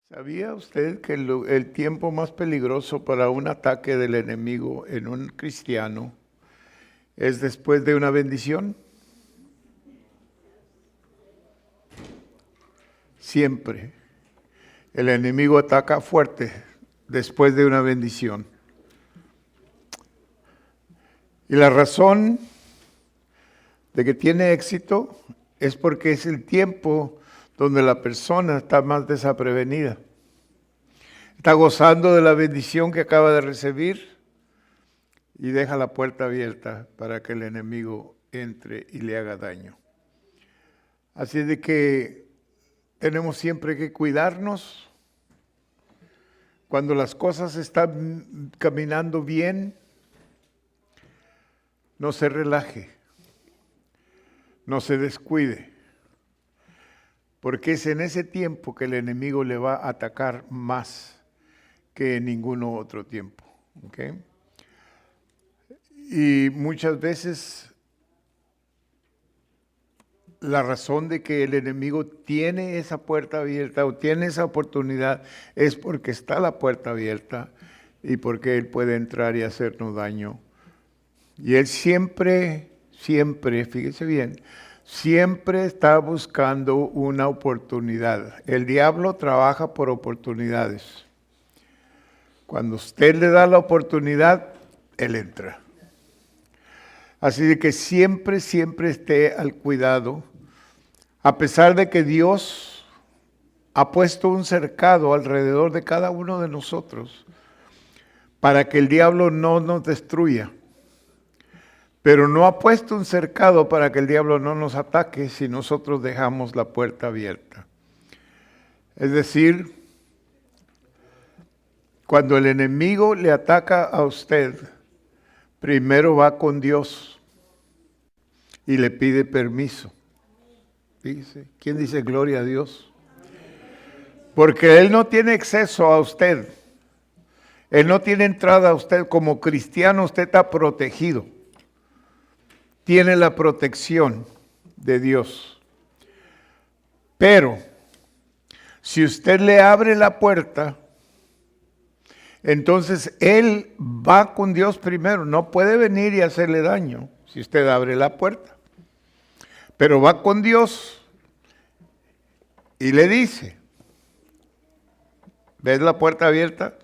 ¿Sabía usted que el tiempo más peligroso para un ataque del enemigo en un cristiano es después de una bendición? Siempre. El enemigo ataca fuerte después de una bendición. Y la razón de que tiene éxito es porque es el tiempo donde la persona está más desaprevenida. Está gozando de la bendición que acaba de recibir y deja la puerta abierta para que el enemigo entre y le haga daño. Así de que tenemos siempre que cuidarnos. Cuando las cosas están caminando bien, no se relaje, no se descuide, porque es en ese tiempo que el enemigo le va a atacar más que en ningún otro tiempo. ¿Okay? Y muchas veces la razón de que el enemigo tiene esa puerta abierta o tiene esa oportunidad es porque está la puerta abierta y porque él puede entrar y hacernos daño. Y él siempre, fíjese bien, siempre está buscando una oportunidad. El diablo trabaja por oportunidades. Cuando usted le da la oportunidad, él entra. Así de que siempre esté al cuidado, a pesar de que Dios ha puesto un cercado alrededor de cada uno de nosotros para que el diablo no nos destruya. Pero no ha puesto un cercado para que el diablo no nos ataque si nosotros dejamos la puerta abierta. Es decir, cuando el enemigo le ataca a usted, primero va con Dios y le pide permiso. Fíjese, ¿quién dice gloria a Dios? Porque Él no tiene acceso a usted. Él no tiene entrada a usted. Como cristiano usted está protegido. Tiene la protección de Dios. Pero, si usted le abre la puerta, entonces Él va con Dios primero. No puede venir y hacerle daño si usted abre la puerta. Pero va con Dios y le dice, ¿ves la puerta abierta?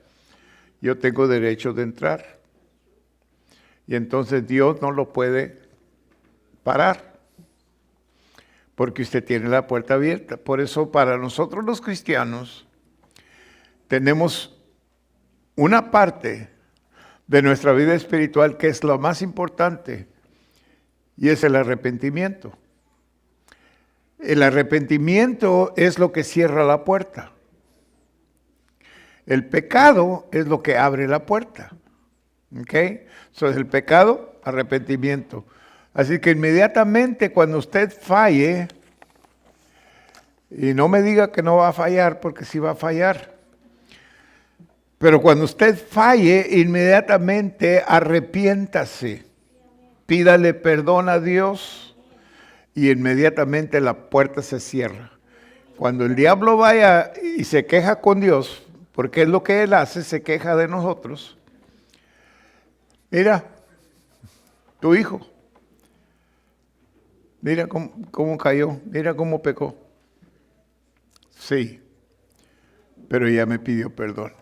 Yo tengo derecho de entrar. Y entonces Dios no lo puede parar, porque usted tiene la puerta abierta. Por eso para nosotros los cristianos tenemos una parte de nuestra vida espiritual que es lo más importante, y es el arrepentimiento. El arrepentimiento es lo que cierra la puerta. El pecado es lo que abre la puerta. ¿Ok? Entonces el pecado, arrepentimiento. Así que inmediatamente cuando usted falle, y no me diga que no va a fallar, porque sí va a fallar, pero cuando usted falle, inmediatamente arrepiéntase, pídale perdón a Dios y inmediatamente la puerta se cierra. Cuando el diablo vaya y se queja con Dios, porque es lo que él hace, se queja de nosotros. Mira, tu hijo, mira cómo cayó, mira cómo pecó. Sí, pero ya me pidió perdón.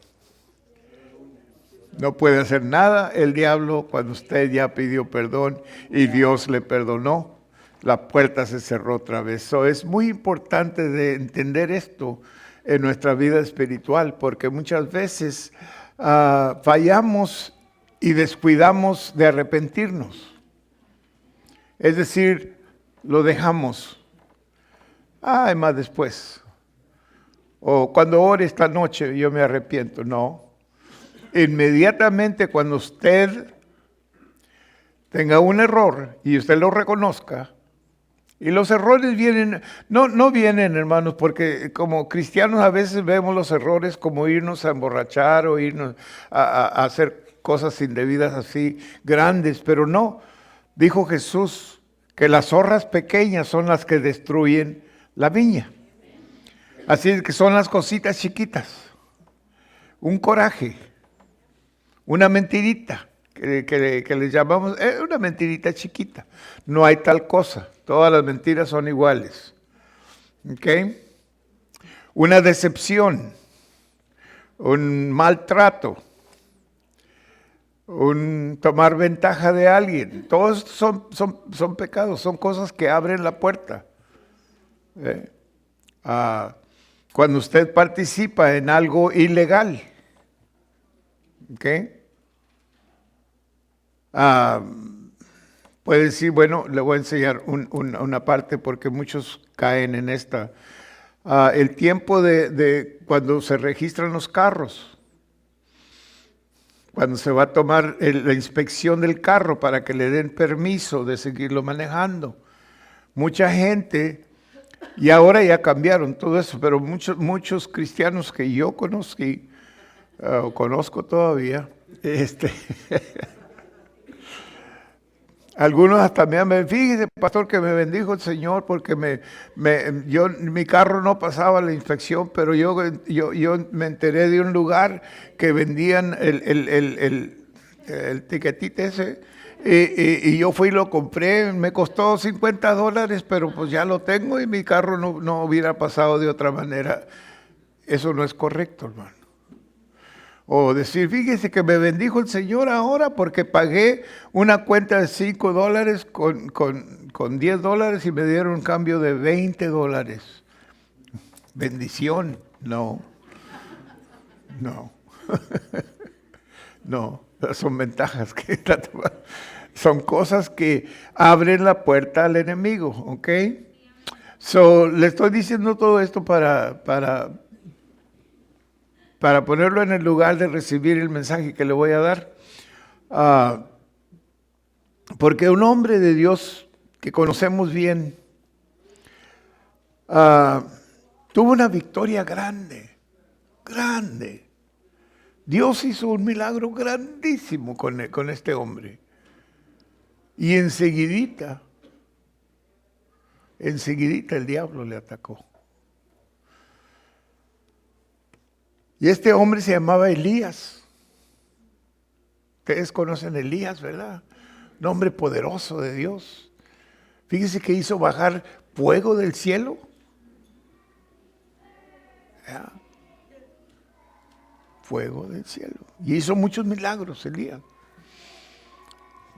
No puede hacer nada el diablo cuando usted ya pidió perdón y Dios le perdonó. La puerta se cerró otra vez. Es muy importante de entender esto en nuestra vida espiritual, porque muchas veces fallamos y descuidamos de arrepentirnos. Es decir, lo dejamos. Más después. O cuando ore esta noche yo me arrepiento. No. Inmediatamente cuando usted tenga un error y usted lo reconozca, y los errores vienen, no vienen, hermanos, porque como cristianos a veces vemos los errores como irnos a emborrachar o irnos a hacer cosas indebidas así grandes, pero no. Dijo Jesús que las zorras pequeñas son las que destruyen la viña. Así es que son las cositas chiquitas. Un coraje, una mentirita, que le llamamos, una mentirita chiquita. No hay tal cosa. Todas las mentiras son iguales. ¿Ok? Una decepción, un maltrato, un tomar ventaja de alguien. Todos son pecados, son cosas que abren la puerta. Cuando usted participa en algo ilegal, ¿ok? Puede decir, bueno, le voy a enseñar una parte porque muchos caen en esta. El tiempo de cuando se registran los carros, cuando se va a tomar la inspección del carro para que le den permiso de seguirlo manejando. Mucha gente, y ahora ya cambiaron todo eso, pero muchos cristianos que yo conocí, conozco todavía, algunos hasta me fíjese, pastor, que me bendijo el Señor porque mi carro no pasaba la inspección, pero yo me enteré de un lugar que vendían el tiquetito ese y yo fui y lo compré, me costó $50, pero pues ya lo tengo y mi carro no hubiera pasado de otra manera. Eso no es correcto, hermano. O decir, fíjese que me bendijo el Señor ahora porque pagué una cuenta de $5 con $10 y me dieron un cambio de $20. Bendición. No. No, son ventajas que son cosas que abren la puerta al enemigo, ¿ok? Le estoy diciendo todo esto para ponerlo en el lugar de recibir el mensaje que le voy a dar. Porque un hombre de Dios que conocemos bien tuvo una victoria grande. Dios hizo un milagro grandísimo con este hombre. Y enseguidita el diablo le atacó. Y este hombre se llamaba Elías. Ustedes conocen a Elías, ¿verdad? Un hombre poderoso de Dios. Fíjese que hizo bajar fuego del cielo. ¿Ya? Fuego del cielo. Y hizo muchos milagros, Elías.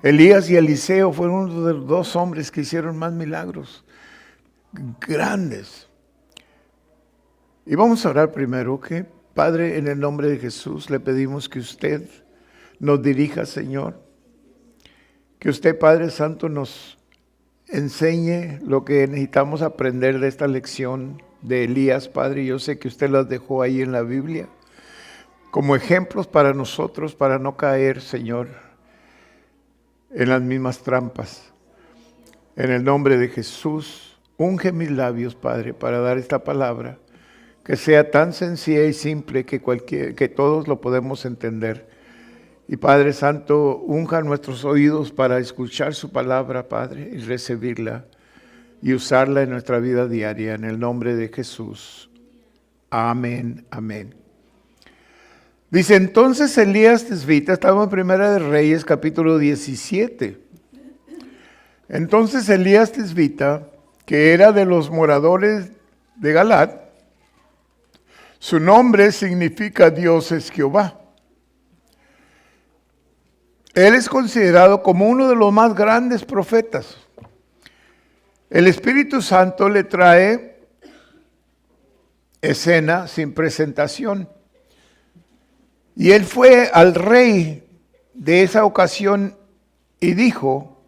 Elías y Eliseo fueron uno de los dos hombres que hicieron más milagros grandes. Y vamos a orar primero, ¿ok? Padre, en el nombre de Jesús le pedimos que usted nos dirija, Señor. Que usted, Padre Santo, nos enseñe lo que necesitamos aprender de esta lección de Elías, Padre. Yo sé que usted las dejó ahí en la Biblia como ejemplos para nosotros, para no caer, Señor, en las mismas trampas. En el nombre de Jesús, unge mis labios, Padre, para dar esta palabra. Que sea tan sencilla y simple que todos lo podemos entender. Y Padre Santo, unja nuestros oídos para escuchar su palabra, Padre, y recibirla y usarla en nuestra vida diaria, en el nombre de Jesús. Amén, amén. Dice, entonces Elías Tisbita, estamos en Primera de Reyes, capítulo 17. Entonces Elías Tisbita, que era de los moradores de Galat, su nombre significa Dios es Jehová. Él es considerado como uno de los más grandes profetas. El Espíritu Santo le trae escena sin presentación. Y él fue al rey de esa ocasión y dijo,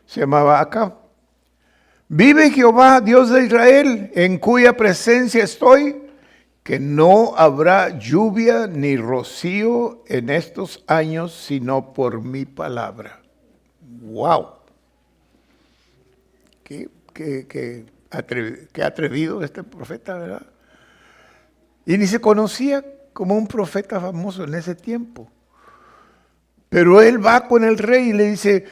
se llamaba Acab, vive Jehová, Dios de Israel, en cuya presencia estoy, que no habrá lluvia ni rocío en estos años, sino por mi palabra. ¡Wow! Qué atrevido este profeta, ¿verdad? Y ni se conocía como un profeta famoso en ese tiempo. Pero él va con el rey y le dice,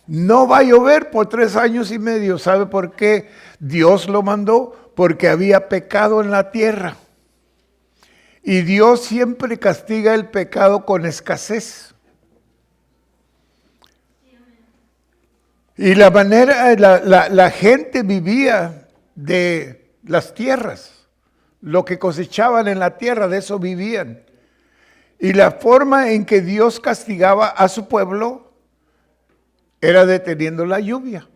no va a llover por 3 años y medio. ¿Sabe por qué Dios lo mandó? porque había pecado en la tierra. Y Dios siempre castiga el pecado con escasez. Y la manera, la gente vivía de las tierras. Lo que cosechaban en la tierra, de eso vivían. Y la forma en que Dios castigaba a su pueblo era deteniendo la lluvia.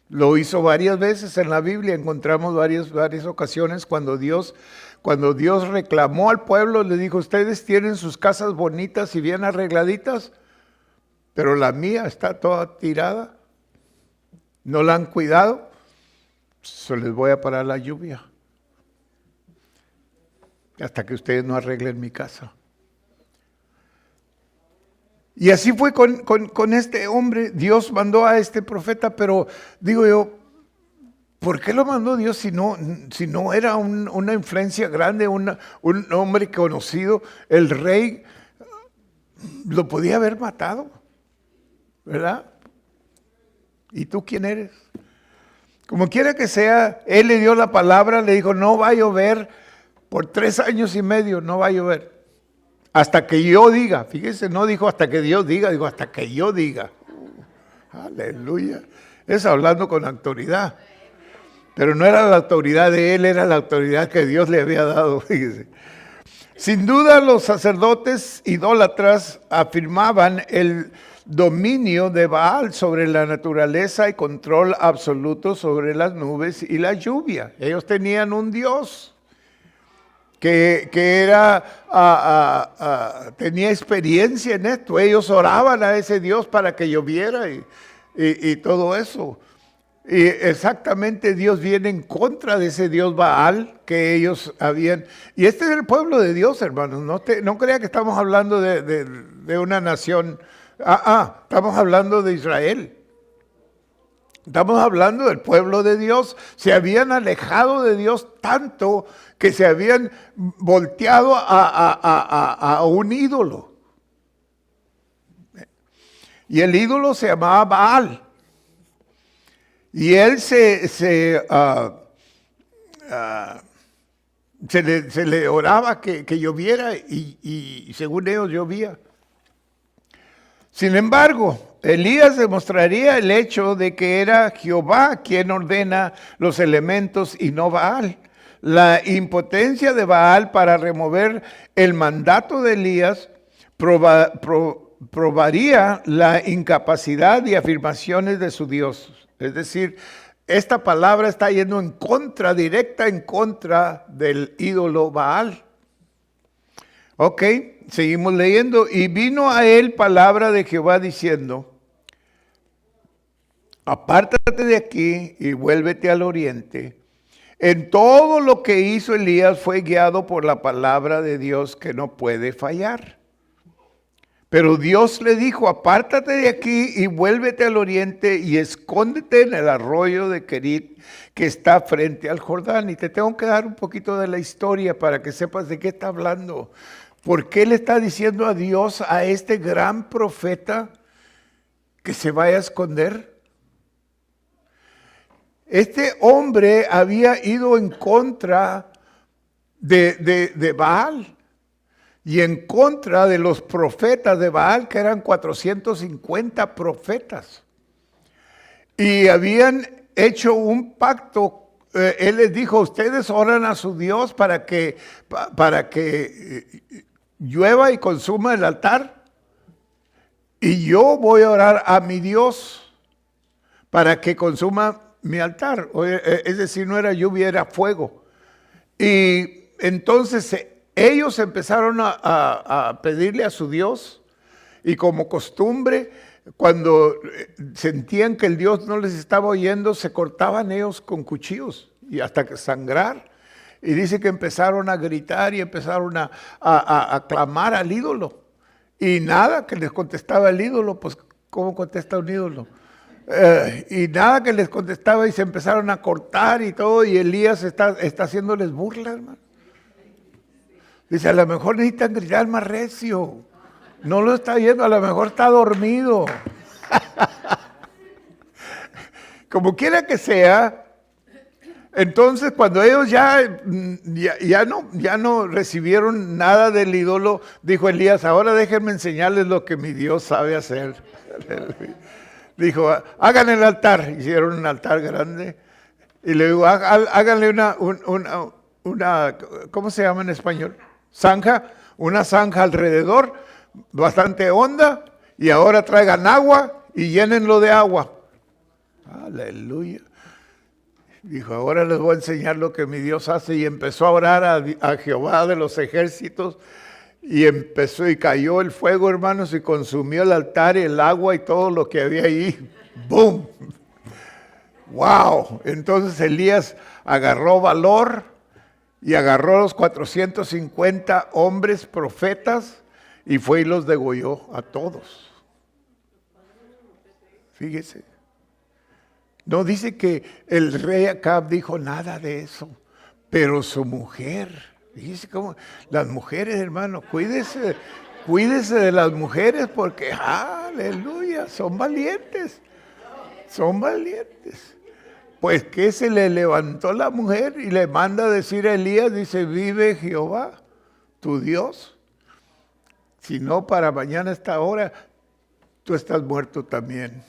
Lo hizo varias veces en la Biblia, encontramos varias ocasiones cuando Dios reclamó al pueblo, le dijo, ustedes tienen sus casas bonitas y bien arregladitas, pero la mía está toda tirada, no la han cuidado, se les voy a parar la lluvia hasta que ustedes no arreglen mi casa. Y así fue con este hombre. Dios mandó a este profeta, pero digo yo, ¿por qué lo mandó Dios si no era una influencia grande, un hombre conocido? El rey lo podía haber matado, ¿verdad? ¿Y tú quién eres? Como quiera que sea, él le dio la palabra, le dijo, no va a llover por 3 años y medio, no va a llover. Hasta que yo diga, fíjese, no dijo hasta que Dios diga, dijo hasta que yo diga. Aleluya. Es hablando con autoridad. Pero no era la autoridad de él, era la autoridad que Dios le había dado, fíjese. Sin duda los sacerdotes idólatras afirmaban el dominio de Baal sobre la naturaleza y control absoluto sobre las nubes y la lluvia. Ellos tenían un Dios que tenía experiencia en esto. Ellos oraban a ese Dios para que lloviera y todo eso. Y exactamente Dios viene en contra de ese Dios Baal que ellos habían. Y este es el pueblo de Dios, hermanos. No crea que estamos hablando de una nación. Estamos hablando de Israel. Estamos hablando del pueblo de Dios. Se habían alejado de Dios tanto que se habían volteado a un ídolo. Y el ídolo se llamaba Baal. Y él se le oraba que lloviera y según ellos llovía. Sin embargo, Elías demostraría el hecho de que era Jehová quien ordena los elementos y no Baal. La impotencia de Baal para remover el mandato de Elías probaría la incapacidad y afirmaciones de su Dios. Es decir, esta palabra está yendo directa en contra del ídolo Baal. Ok, seguimos leyendo. Y vino a él palabra de Jehová diciendo, apártate de aquí y vuélvete al oriente. En todo lo que hizo Elías fue guiado por la palabra de Dios que no puede fallar. Pero Dios le dijo, apártate de aquí y vuélvete al oriente y escóndete en el arroyo de Querit que está frente al Jordán. Y te tengo que dar un poquito de la historia para que sepas de qué está hablando. ¿Por qué le está diciendo a Dios a este gran profeta que se vaya a esconder? Este hombre había ido en contra de Baal. Y en contra de los profetas de Baal, que eran 450 profetas. Y habían hecho un pacto. Él les dijo, ustedes oran a su Dios para que llueva y consuma el altar. Y yo voy a orar a mi Dios para que consuma mi altar. Es decir, no era lluvia, era fuego. Y entonces ellos empezaron a pedirle a su Dios y como costumbre, cuando sentían que el Dios no les estaba oyendo, se cortaban ellos con cuchillos y hasta que sangrar. Y dice que empezaron a gritar y empezaron a clamar al ídolo. Y nada que les contestaba el ídolo, pues ¿cómo contesta un ídolo? Y nada que les contestaba y se empezaron a cortar y todo. Y Elías está haciéndoles burla, hermano. Dice, a lo mejor necesitan gritar más recio. No lo está viendo, a lo mejor está dormido. Como quiera que sea, Entonces, cuando ellos ya no recibieron nada del ídolo, dijo Elías, ahora déjenme enseñarles lo que mi Dios sabe hacer. Dijo, hagan el altar. Hicieron un altar grande. Y le digo, háganle una, ¿cómo se llama en español? Zanja, una zanja alrededor, bastante honda, y ahora traigan agua y llénenlo de agua. Aleluya. Dijo, ahora les voy a enseñar lo que mi Dios hace, y empezó a orar a Jehová de los ejércitos, y empezó y cayó el fuego, hermanos, y consumió el altar y el agua y todo lo que había ahí. ¡Boom! ¡Wow! Entonces Elías agarró valor y agarró a los 450 hombres profetas y fue y los degolló a todos. Fíjese. No dice que el rey Acab dijo nada de eso, pero su mujer, fíjese cómo, las mujeres, hermano, cuídese de las mujeres porque, aleluya, son valientes. Pues que se le levantó la mujer y le manda a decir a Elías, dice, vive Jehová, tu Dios, si no para mañana a esta hora, tú estás muerto también.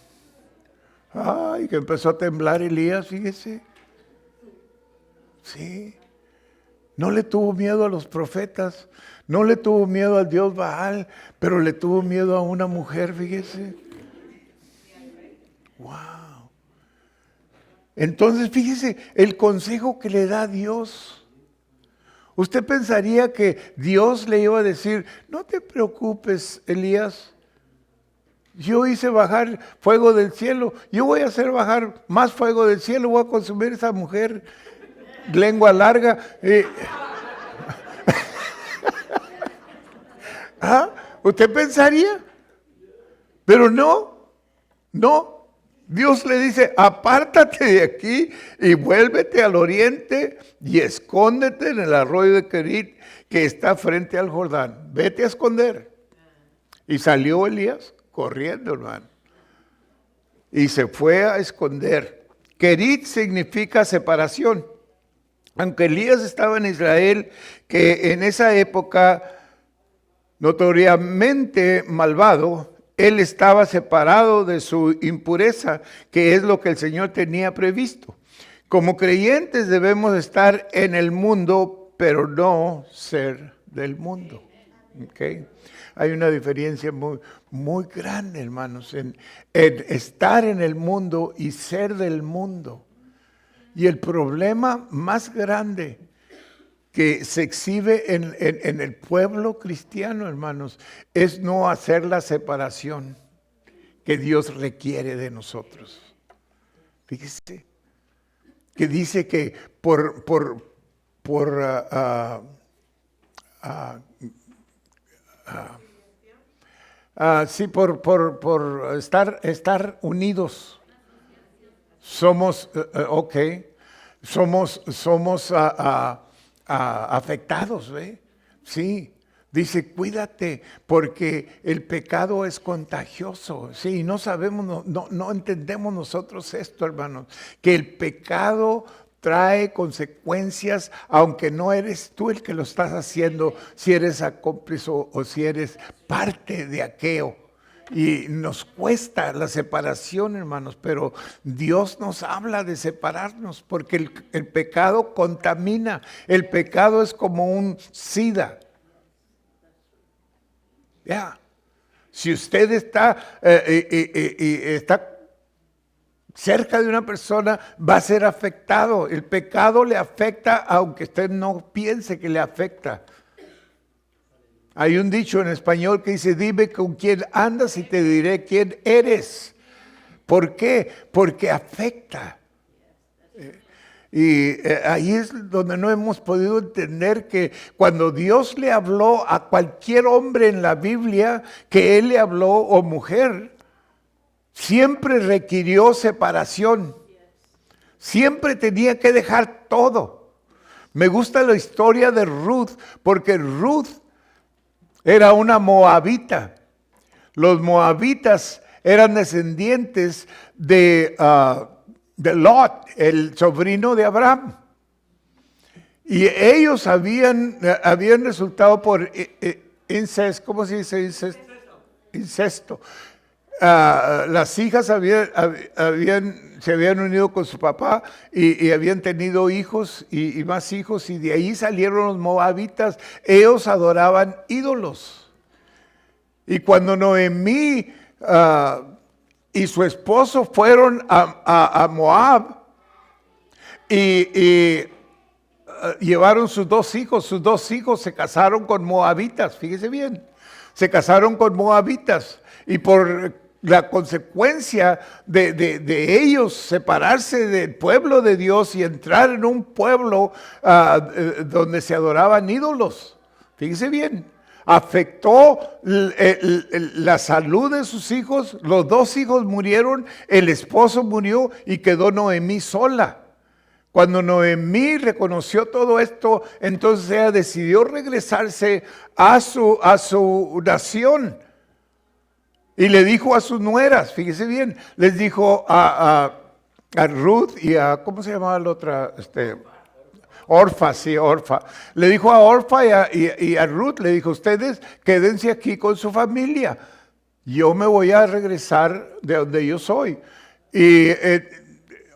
Ay, que empezó a temblar Elías, fíjese. Sí. No le tuvo miedo a los profetas, no le tuvo miedo al dios Baal, pero le tuvo miedo a una mujer, fíjese. Wow. Entonces, fíjese el consejo que le da Dios. Usted pensaría que Dios le iba a decir, no te preocupes, Elías. Yo hice bajar fuego del cielo, yo voy a hacer bajar más fuego del cielo, voy a consumir a esa mujer, lengua larga. ¿Usted pensaría? Pero no. Dios le dice, apártate de aquí y vuélvete al oriente y escóndete en el arroyo de Querit que está frente al Jordán. Vete a esconder. Y salió Elías corriendo, hermano. Y se fue a esconder. Querit significa separación. Aunque Elías estaba en Israel, que en esa época notoriamente malvado, él estaba separado de su impureza, que es lo que el Señor tenía previsto. Como creyentes debemos estar en el mundo, pero no ser del mundo. ¿Okay? Hay una diferencia muy grande, hermanos, en estar en el mundo y ser del mundo. Y el problema más grande que se exhibe en el pueblo cristiano, hermanos, es no hacer la separación que Dios requiere de nosotros. Fíjese, que dice que por estar unidos, somos, somos afectados, ¿ve? Sí, dice, cuídate, porque el pecado es contagioso. Sí, no sabemos, no entendemos nosotros esto, hermanos, que el pecado trae consecuencias, aunque no eres tú el que lo estás haciendo, si eres acómplice o si eres parte de aquello. Y nos cuesta la separación, hermanos, pero Dios nos habla de separarnos porque el pecado contamina. El pecado es como un SIDA. Si usted está cerca de una persona, va a ser afectado. El pecado le afecta aunque usted no piense que le afecta. Hay un dicho en español que dice, dime con quién andas y te diré quién eres. ¿Por qué? Porque afecta. Y ahí es donde no hemos podido entender que cuando Dios le habló a cualquier hombre en la Biblia, que Él le habló, o mujer, siempre requirió separación. Siempre tenía que dejar todo. Me gusta la historia de Ruth, porque Ruth era una moabita. Los moabitas eran descendientes de de Lot, el sobrino de Abraham. Y ellos habían resultado por incesto. ¿Cómo se dice incesto? Incesto. Las hijas se habían unido con su papá y habían tenido hijos y más hijos, y de ahí salieron los moabitas. Ellos adoraban ídolos. Y cuando Noemí y su esposo fueron a Moab y llevaron sus dos hijos se casaron con moabitas, fíjese bien, se casaron con moabitas, y por la consecuencia de ellos separarse del pueblo de Dios y entrar en un pueblo donde se adoraban ídolos, fíjese bien, afectó la salud de sus hijos. Los dos hijos murieron, el esposo murió y quedó Noemí sola. Cuando Noemí reconoció todo esto, entonces ella decidió regresarse a su nación. Y le dijo a sus nueras, fíjese bien, les dijo a Ruth y a, ¿cómo se llamaba la otra? Orfa, sí, Orfa. Le dijo a Orfa y a Ruth, le dijo, ustedes quédense aquí con su familia. Yo me voy a regresar de donde yo soy. Y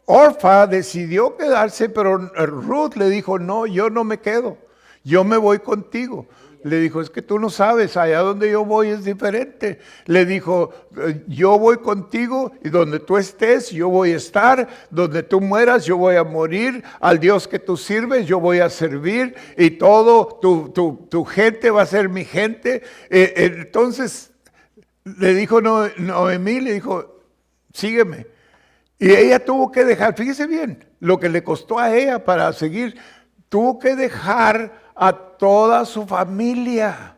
Orfa decidió quedarse, pero Ruth le dijo, no, yo no me quedo, yo me voy contigo. Le dijo, es que tú no sabes, allá donde yo voy es diferente. Le dijo, yo voy contigo y donde tú estés, yo voy a estar. Donde tú mueras, yo voy a morir. Al Dios que tú sirves, yo voy a servir. Y todo, tu gente va a ser mi gente. Entonces, le dijo Noemí, le dijo, sígueme. Y ella tuvo que dejar, fíjese bien, lo que le costó a ella para seguir, tuvo que dejar a toda su familia,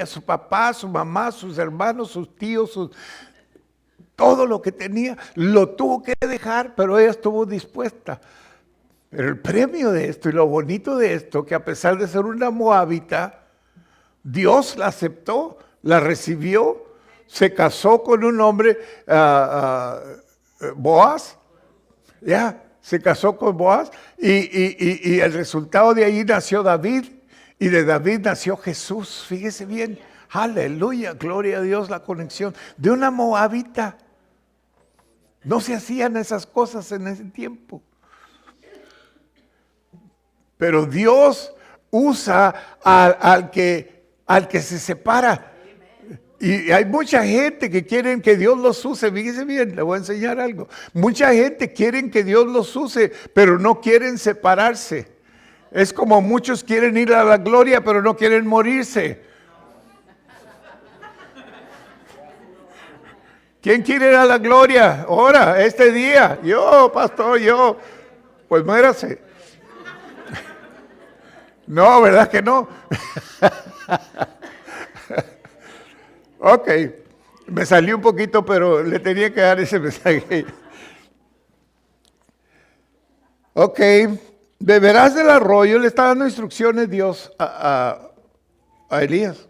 su papá, su mamá, sus hermanos, sus tíos, todo lo que tenía, lo tuvo que dejar, pero ella estuvo dispuesta. Pero el premio de esto y lo bonito de esto, que a pesar de ser una moabita, Dios la aceptó, la recibió, se casó con un hombre, Boaz, se casó con Boaz, y el resultado de ahí nació David, y de David nació Jesús. Fíjese bien, aleluya, gloria a Dios, la conexión de una moabita. No se hacían esas cosas en ese tiempo. Pero Dios usa al que se separa. Y hay mucha gente que quieren que Dios los use. Fíjese bien, le voy a enseñar algo. Mucha gente quiere que Dios los use, pero no quieren separarse. Es como muchos quieren ir a la gloria, pero no quieren morirse. ¿Quién quiere ir a la gloria? Ahora, este día. Yo, pastor, yo. Pues muérase. No, ¿verdad que no? Ok, me salió un poquito, pero le tenía que dar ese mensaje. Ok, beberás del arroyo, le está dando instrucciones Dios a Elías.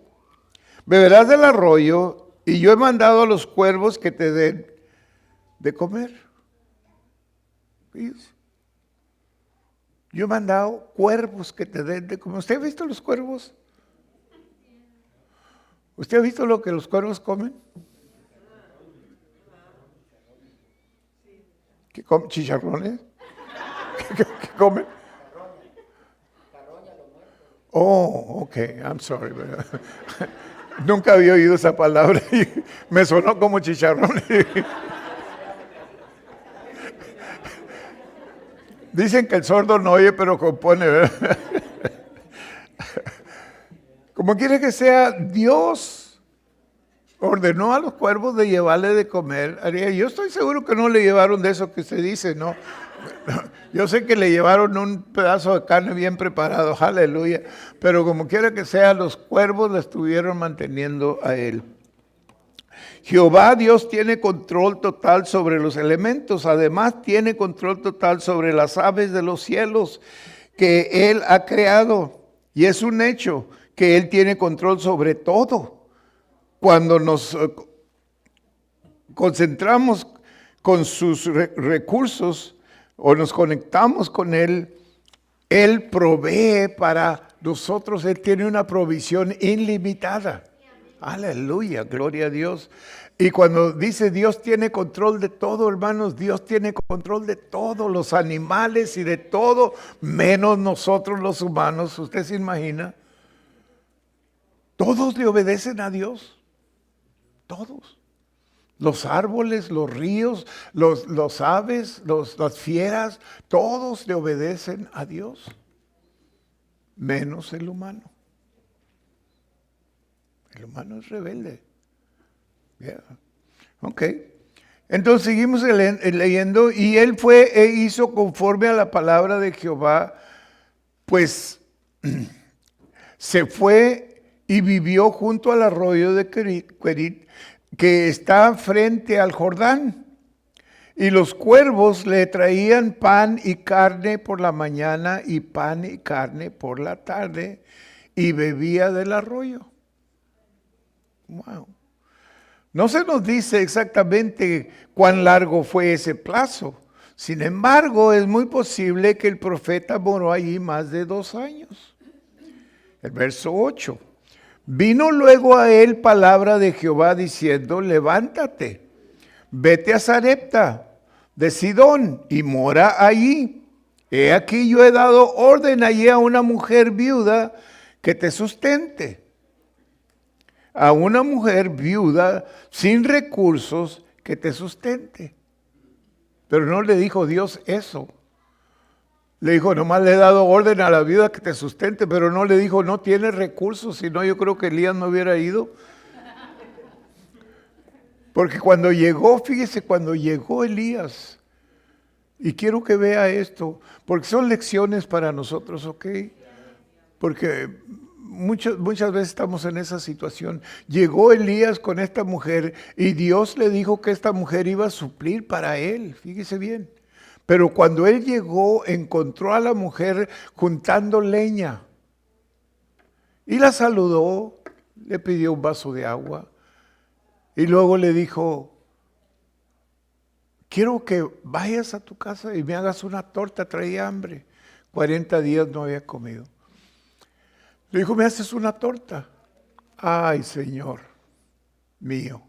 Beberás del arroyo y yo he mandado a los cuervos que te den de comer. Fíjense. Yo he mandado cuervos que te den de comer. ¿Usted ha visto los cuervos? ¿Usted ha visto lo que los cuervos comen? ¿Qué comen? ¿Chicharrones? ¿Qué comen? Oh, ok, I'm sorry. Nunca había oído esa palabra y me sonó como chicharrones. Dicen que el sordo no oye, pero compone, ¿verdad? Como quiere que sea, Dios ordenó a los cuervos de llevarle de comer. Yo estoy seguro que no le llevaron de eso que usted dice, ¿no? Yo sé que le llevaron un pedazo de carne bien preparado, aleluya. Pero como quiera que sea, los cuervos le estuvieron manteniendo a él. Jehová Dios tiene control total sobre los elementos, además tiene control total sobre las aves de los cielos que Él ha creado. Y es un hecho que Él tiene control sobre todo. Cuando nos concentramos con sus recursos o nos conectamos con Él, Él provee para nosotros. Él tiene una provisión ilimitada. Aleluya, gloria a Dios. Y cuando dice Dios tiene control de todo, hermanos, Dios tiene control de todos los animales y de todo, menos nosotros los humanos. ¿Usted se imagina? Todos le obedecen a Dios. Todos. Los árboles, los ríos, los aves, las fieras, todos le obedecen a Dios, menos el humano. El humano es rebelde. Yeah. Ok. Entonces seguimos leyendo, y él fue e hizo conforme a la palabra de Jehová, pues se fue y vivió junto al arroyo de Querit, que está frente al Jordán. Y los cuervos le traían pan y carne por la mañana y pan y carne por la tarde, y bebía del arroyo. Wow. No se nos dice exactamente cuán largo fue ese plazo. Sin embargo, es muy posible que el profeta moró allí más de 2 años. El verso 8. Vino luego a él palabra de Jehová diciendo, levántate, vete a Sarepta de Sidón y mora allí. He aquí yo he dado orden allí a una mujer viuda que te sustente. A una mujer viuda sin recursos que te sustente. Pero no le dijo Dios eso. Le dijo, nomás le he dado orden a la viuda que te sustente, pero no le dijo, no tiene recursos, si no yo creo que Elías no hubiera ido. Porque cuando llegó, fíjese, cuando llegó Elías, y quiero que vea esto, porque son lecciones para nosotros, ¿ok? Porque muchas veces estamos en esa situación. Llegó Elías con esta mujer y Dios le dijo que esta mujer iba a suplir para él, fíjese bien. Pero cuando él llegó, encontró a la mujer juntando leña y la saludó, le pidió un vaso de agua y luego le dijo, quiero que vayas a tu casa y me hagas una torta, traía hambre, 40 días no había comido. Le dijo, ¿me haces una torta? Ay, Señor mío,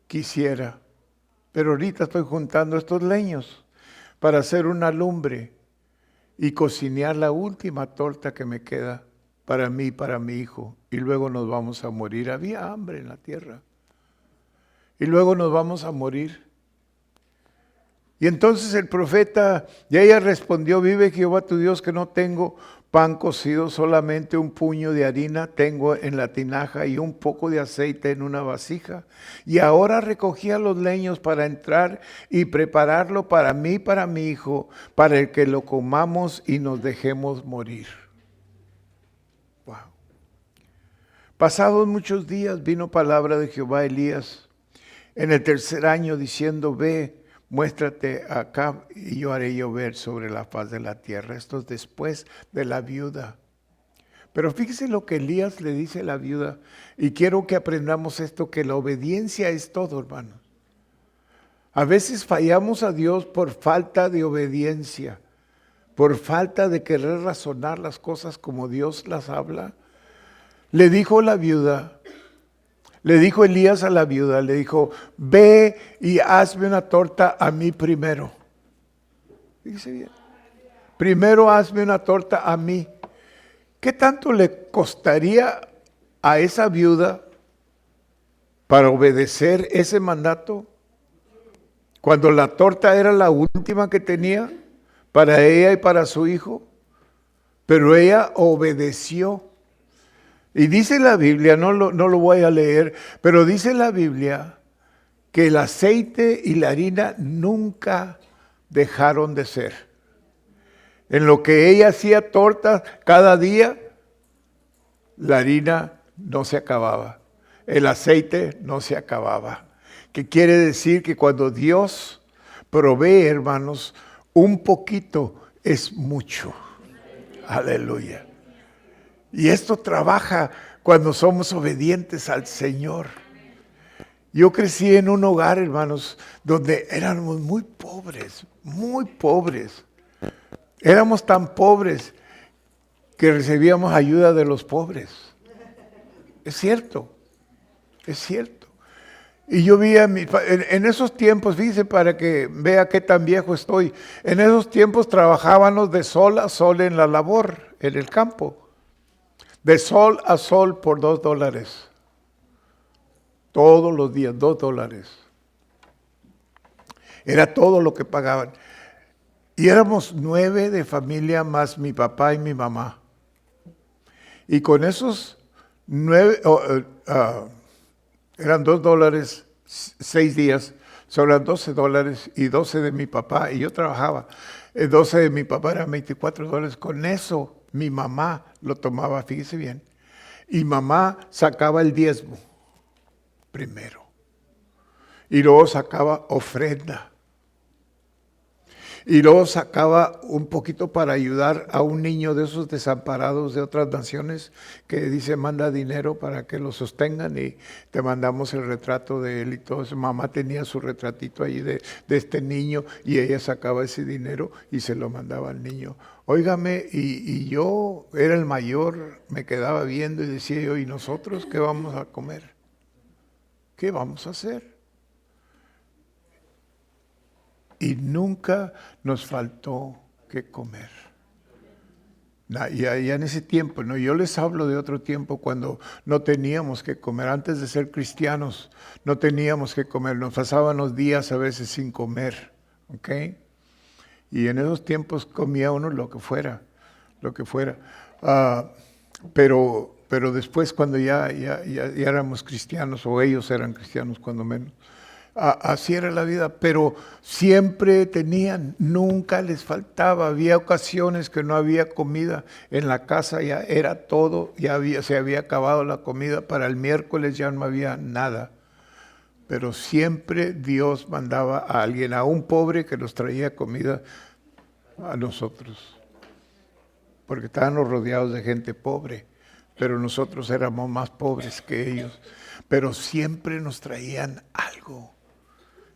quisiera, pero ahorita estoy juntando estos leños para hacer una lumbre y cocinar la última torta que me queda para mí y para mi hijo. Y luego nos vamos a morir. Había hambre en la tierra. Y luego nos vamos a morir. Y entonces el profeta, y ella respondió, vive Jehová tu Dios que no tengo pan cocido, solamente un puño de harina tengo en la tinaja y un poco de aceite en una vasija. Y ahora recogía los leños para entrar y prepararlo para mí y para mi hijo, para el que lo comamos y nos dejemos morir. Wow. Pasados muchos días vino palabra de Jehová a Elías en el 3er año diciendo, ve, muéstrate acá y yo haré llover sobre la faz de la tierra. Esto es después de la viuda. Pero fíjese lo que Elías le dice a la viuda. Y quiero que aprendamos esto, que la obediencia es todo, hermanos. A veces fallamos a Dios por falta de obediencia, por falta de querer razonar las cosas como Dios las habla. Le dijo la viuda, le dijo Elías a la viuda, le dijo, ve y hazme una torta a mí primero. Fíjese bien. Primero hazme una torta a mí. ¿Qué tanto le costaría a esa viuda para obedecer ese mandato? Cuando la torta era la última que tenía para ella y para su hijo. Pero ella obedeció. Y dice la Biblia, no lo voy a leer, pero dice la Biblia que el aceite y la harina nunca dejaron de ser. En lo que ella hacía tortas cada día, la harina no se acababa, el aceite no se acababa. ¿Qué quiere decir? Que cuando Dios provee, hermanos, un poquito es mucho. Aleluya. Y esto trabaja cuando somos obedientes al Señor. Yo crecí en un hogar, hermanos, donde éramos muy pobres, muy pobres. Éramos tan pobres que recibíamos ayuda de los pobres. Es cierto, es cierto. Y yo vi en esos tiempos, fíjese para que vea qué tan viejo estoy, en esos tiempos trabajábamos de sol a sol en la labor, en el campo. De sol a sol por $2. Todos los días, $2. Era todo lo que pagaban. Y éramos 9 de familia más mi papá y mi mamá. Y con esos 9, eran $2, 6 días, sobran $12 y 12 de mi papá. Y yo trabajaba. 12 de mi papá eran $24. Con eso mi mamá lo tomaba, fíjese bien. Y mamá sacaba el diezmo primero. Y luego sacaba ofrenda. Y luego sacaba un poquito para ayudar a un niño de esos desamparados de otras naciones que dice manda dinero para que lo sostengan y te mandamos el retrato de él y todo eso. Mamá tenía su retratito ahí de este niño y ella sacaba ese dinero y se lo mandaba al niño. Óigame, y yo era el mayor, me quedaba viendo y decía yo, ¿y nosotros qué vamos a comer? ¿Qué vamos a hacer? Y nunca nos faltó que comer. Ya en ese tiempo, ¿no? Yo les hablo de otro tiempo cuando no teníamos que comer. Antes de ser cristianos, no teníamos que comer. Nos pasábamos días a veces sin comer. ¿Ok? Y en esos tiempos comía uno lo que fuera. Pero después cuando ya éramos cristianos, o ellos eran cristianos cuando menos, así era la vida, pero siempre tenían, nunca les faltaba. Había ocasiones que no había comida en la casa, ya era todo, se había acabado la comida, para el miércoles ya no había nada. Pero siempre Dios mandaba a alguien, a un pobre que nos traía comida a nosotros, porque estábamos rodeados de gente pobre, pero nosotros éramos más pobres que ellos, pero siempre nos traían algo.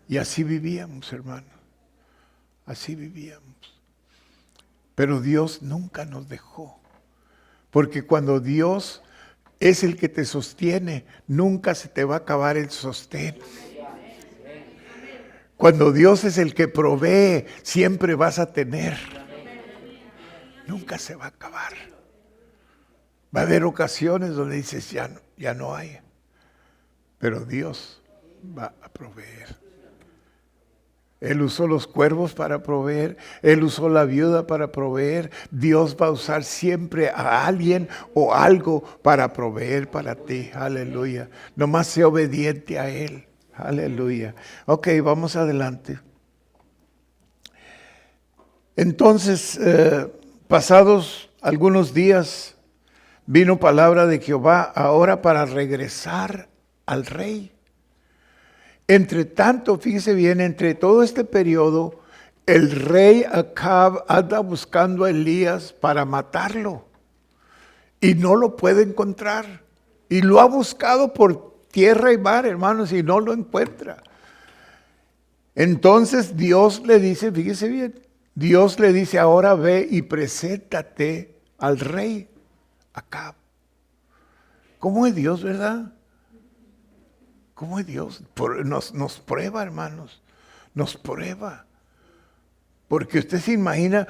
Y así vivíamos, hermano. Así vivíamos. Pero Dios nunca nos dejó. Porque cuando Dios es el que te sostiene, nunca se te va a acabar el sostén. Cuando Dios es el que provee, siempre vas a tener. Nunca se va a acabar. Va a haber ocasiones donde dices, ya no hay. Pero Dios va a proveer. Él usó los cuervos para proveer, Él usó la viuda para proveer. Dios va a usar siempre a alguien o algo para proveer para ti. Aleluya. Nomás sé obediente a Él. Aleluya. Ok, vamos adelante. Entonces, pasados algunos días, vino palabra de Jehová ahora para regresar al rey. Entre tanto, fíjese bien, entre todo este periodo, el rey Acab anda buscando a Elías para matarlo. Y no lo puede encontrar. Y lo ha buscado por tierra y mar, hermanos, y no lo encuentra. Entonces Dios le dice, fíjese bien, Dios le dice, ahora ve y preséntate al rey Acab. ¿Cómo es Dios, verdad? ¿Cómo es Dios? Nos prueba, hermanos, nos prueba. Porque usted se imagina,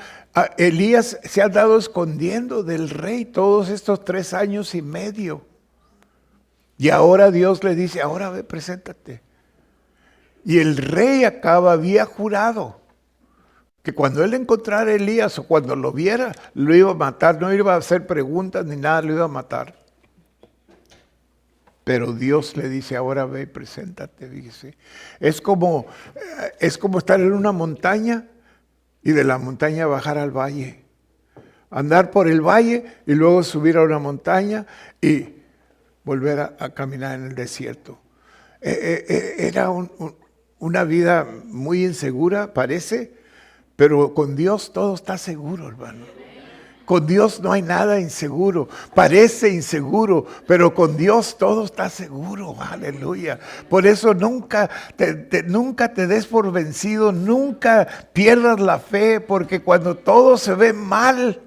Elías se ha dado escondiendo del rey todos estos 3 años y medio. Y ahora Dios le dice, ahora ve, preséntate. Y el rey Acab había jurado que cuando él encontrara a Elías o cuando lo viera, lo iba a matar, no iba a hacer preguntas ni nada, lo iba a matar. Pero Dios le dice, ahora ve, preséntate, fíjese. Es como estar en una montaña y de la montaña bajar al valle. Andar por el valle y luego subir a una montaña y volver a caminar en el desierto. Era una vida muy insegura, parece, pero con Dios todo está seguro, hermano. Con Dios no hay nada inseguro. Parece inseguro, pero con Dios todo está seguro. Aleluya. Por eso nunca te des por vencido, nunca pierdas la fe, porque cuando todo se ve mal,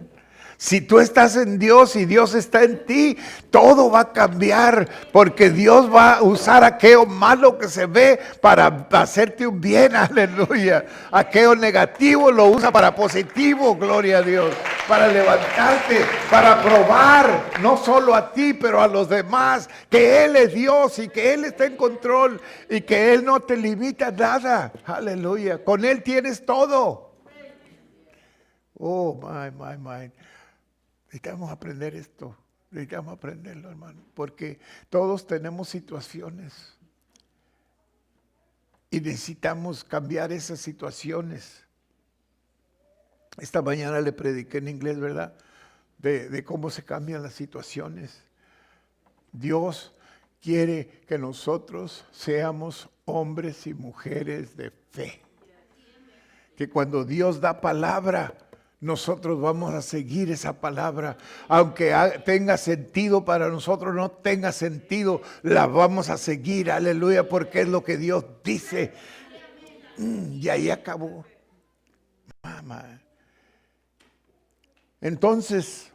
si tú estás en Dios y Dios está en ti, todo va a cambiar, porque Dios va a usar aquello malo que se ve para hacerte un bien, aleluya. Aquello negativo lo usa para positivo, gloria a Dios, para levantarte, para probar, no solo a ti, pero a los demás, que Él es Dios y que Él está en control y que Él no te limita a nada, aleluya. Con Él tienes todo. Oh, my. Necesitamos aprender esto, necesitamos aprenderlo, hermano, porque todos tenemos situaciones y necesitamos cambiar esas situaciones. Esta mañana le prediqué en inglés, ¿verdad? De cómo se cambian las situaciones. Dios quiere que nosotros seamos hombres y mujeres de fe. Que cuando Dios da palabra, nosotros vamos a seguir esa palabra, aunque tenga sentido para nosotros, no tenga sentido, la vamos a seguir, aleluya, porque es lo que Dios dice. Y ahí acabó. Mamá. Entonces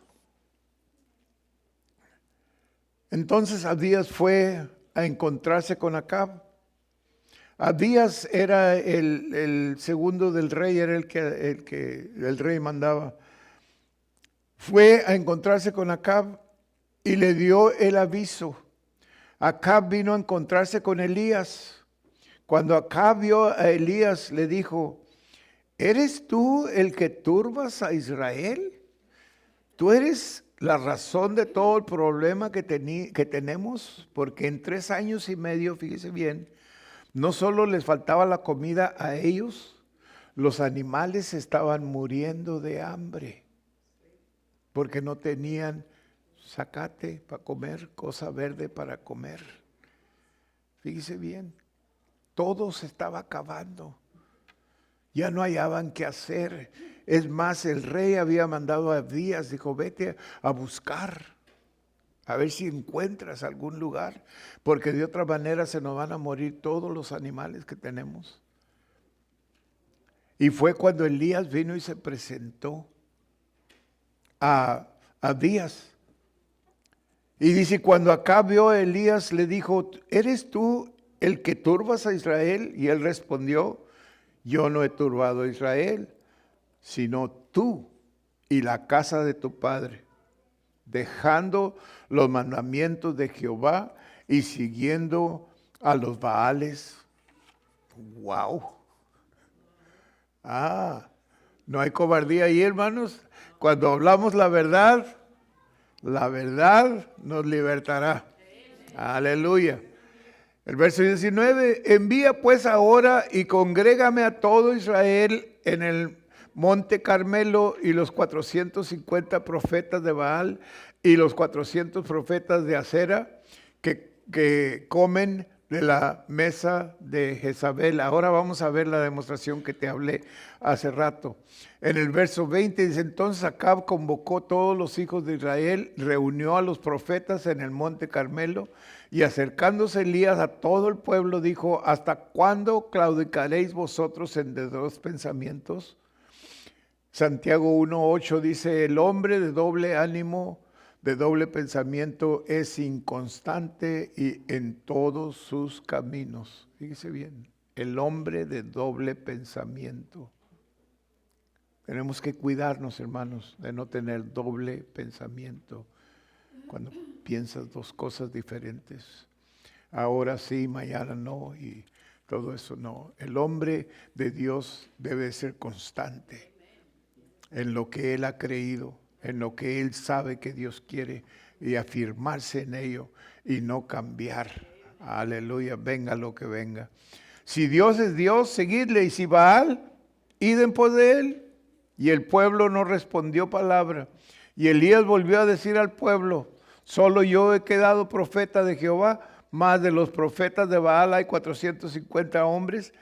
Abdías fue a encontrarse con Acab. Abdías era el segundo del rey, era el que el rey mandaba. Fue a encontrarse con Acab y le dio el aviso. Acab vino a encontrarse con Elías. Cuando Acab vio a Elías, le dijo: ¿eres tú el que turbas a Israel? ¿Tú eres la razón de todo el problema que tenemos? Porque en 3 años y medio, fíjese bien, no solo les faltaba la comida a ellos, los animales estaban muriendo de hambre porque no tenían zacate para comer, cosa verde para comer. Fíjese bien, todo se estaba acabando. Ya no hallaban qué hacer. Es más, el rey había mandado a Abdías, dijo: vete a buscar, a ver si encuentras algún lugar, porque de otra manera se nos van a morir todos los animales que tenemos. Y fue cuando Elías vino y se presentó a Abdías. Y dice, cuando Acab vio a Elías, le dijo: ¿eres tú el que turbas a Israel? Y él respondió: yo no he turbado a Israel, sino tú y la casa de tu padre, dejando los mandamientos de Jehová y siguiendo a los Baales. ¡Wow! No hay cobardía ahí, hermanos. Cuando hablamos la verdad nos libertará. Aleluya. El verso 19, envía pues ahora y congrégame a todo Israel en el monte Carmelo, y los 450 profetas de Baal y los 400 profetas de Acera que comen de la mesa de Jezabel. Ahora vamos a ver la demostración que te hablé hace rato. En el verso 20 dice, entonces Acab convocó todos los hijos de Israel, reunió a los profetas en el monte Carmelo, y acercándose Elías a todo el pueblo dijo, ¿hasta cuándo claudicaréis vosotros en de dos pensamientos? Santiago 1:8 dice, el hombre de doble ánimo, de doble pensamiento, es inconstante y en todos sus caminos. Fíjese bien, el hombre de doble pensamiento. Tenemos que cuidarnos, hermanos, de no tener doble pensamiento cuando piensas dos cosas diferentes. Ahora sí, mañana no, y todo eso no. El hombre de Dios debe ser constante en lo que él ha creído, en lo que él sabe que Dios quiere, y afirmarse en ello y no cambiar. Aleluya, venga lo que venga. Si Dios es Dios, seguidle, y si Baal, id en pos de él. Y el pueblo no respondió palabra. Y Elías volvió a decir al pueblo, solo yo he quedado profeta de Jehová, más de los profetas de Baal hay 450 hombres.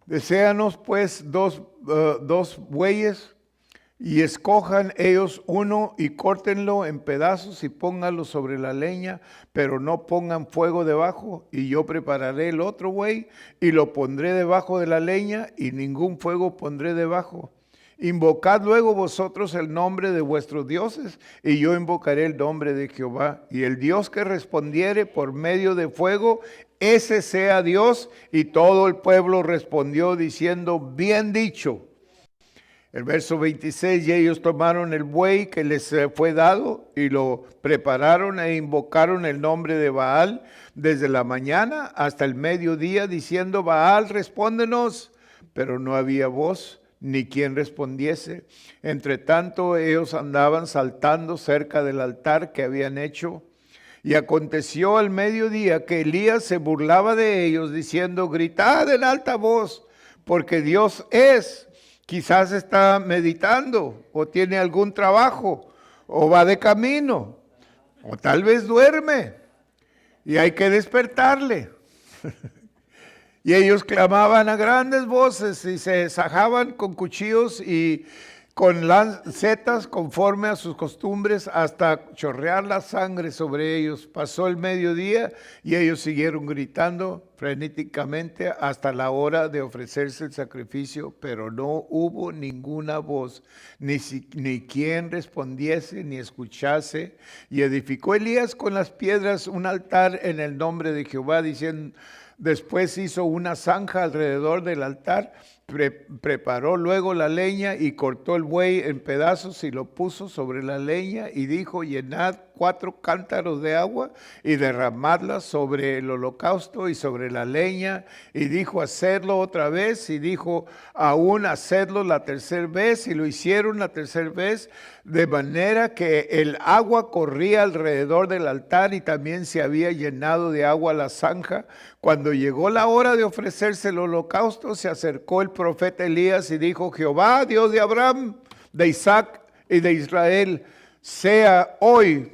Deséanos pues dos bueyes Y escojan ellos uno y córtenlo en pedazos y pónganlo sobre la leña, pero no pongan fuego debajo. Y yo prepararé el otro buey y lo pondré debajo de la leña y ningún fuego pondré debajo. Invocad luego vosotros el nombre de vuestros dioses y yo invocaré el nombre de Jehová. Y el Dios que respondiere por medio de fuego, ese sea Dios. Y todo el pueblo respondió diciendo, bien dicho. El verso 26, y ellos tomaron el buey que les fue dado y lo prepararon e invocaron el nombre de Baal desde la mañana hasta el mediodía, diciendo, Baal, respóndenos. Pero no había voz ni quien respondiese. Entre tanto, ellos andaban saltando cerca del altar que habían hecho. Y aconteció al mediodía que Elías se burlaba de ellos, diciendo, gritad en alta voz, porque Dios es. Quizás está meditando o tiene algún trabajo o va de camino o tal vez duerme y hay que despertarle. Y ellos clamaban a grandes voces y se sajaban con cuchillos y con lancetas conforme a sus costumbres hasta chorrear la sangre sobre ellos. Pasó el mediodía y ellos siguieron gritando frenéticamente hasta la hora de ofrecerse el sacrificio, pero no hubo ninguna voz, ni quien respondiese ni escuchase. Y edificó Elías con las piedras un altar en el nombre de Jehová, diciendo, después hizo una zanja alrededor del altar. Preparó luego la leña y cortó el buey en pedazos y lo puso sobre la leña y dijo, llenad 4 cántaros de agua y derramadla sobre el holocausto y sobre la leña. Y dijo, hacerlo otra vez, y dijo, aún hacedlo la tercera vez, y lo hicieron la tercera vez, de manera que el agua corría alrededor del altar y también se había llenado de agua la zanja. Cuando llegó la hora de ofrecerse el holocausto, se acercó el profeta Elías y dijo, Jehová, Dios de Abraham, de Isaac y de Israel, sea hoy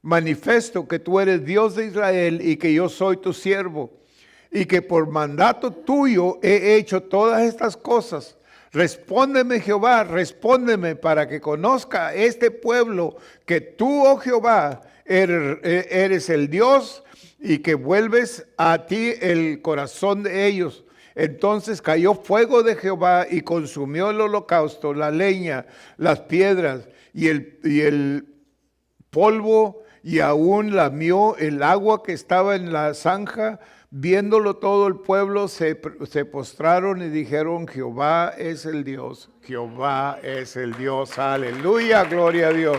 manifiesto que tú eres Dios de Israel y que yo soy tu siervo y que por mandato tuyo he hecho todas estas cosas. Respóndeme, Jehová, respóndeme para que conozca este pueblo que tú, oh Jehová, eres el Dios y que vuelves a ti el corazón de ellos. Entonces cayó fuego de Jehová y consumió el holocausto, la leña, las piedras y el polvo, y aún lamió el agua que estaba en la zanja. Viéndolo todo el pueblo se postraron y dijeron, Jehová es el Dios, Jehová es el Dios, aleluya, gloria a Dios.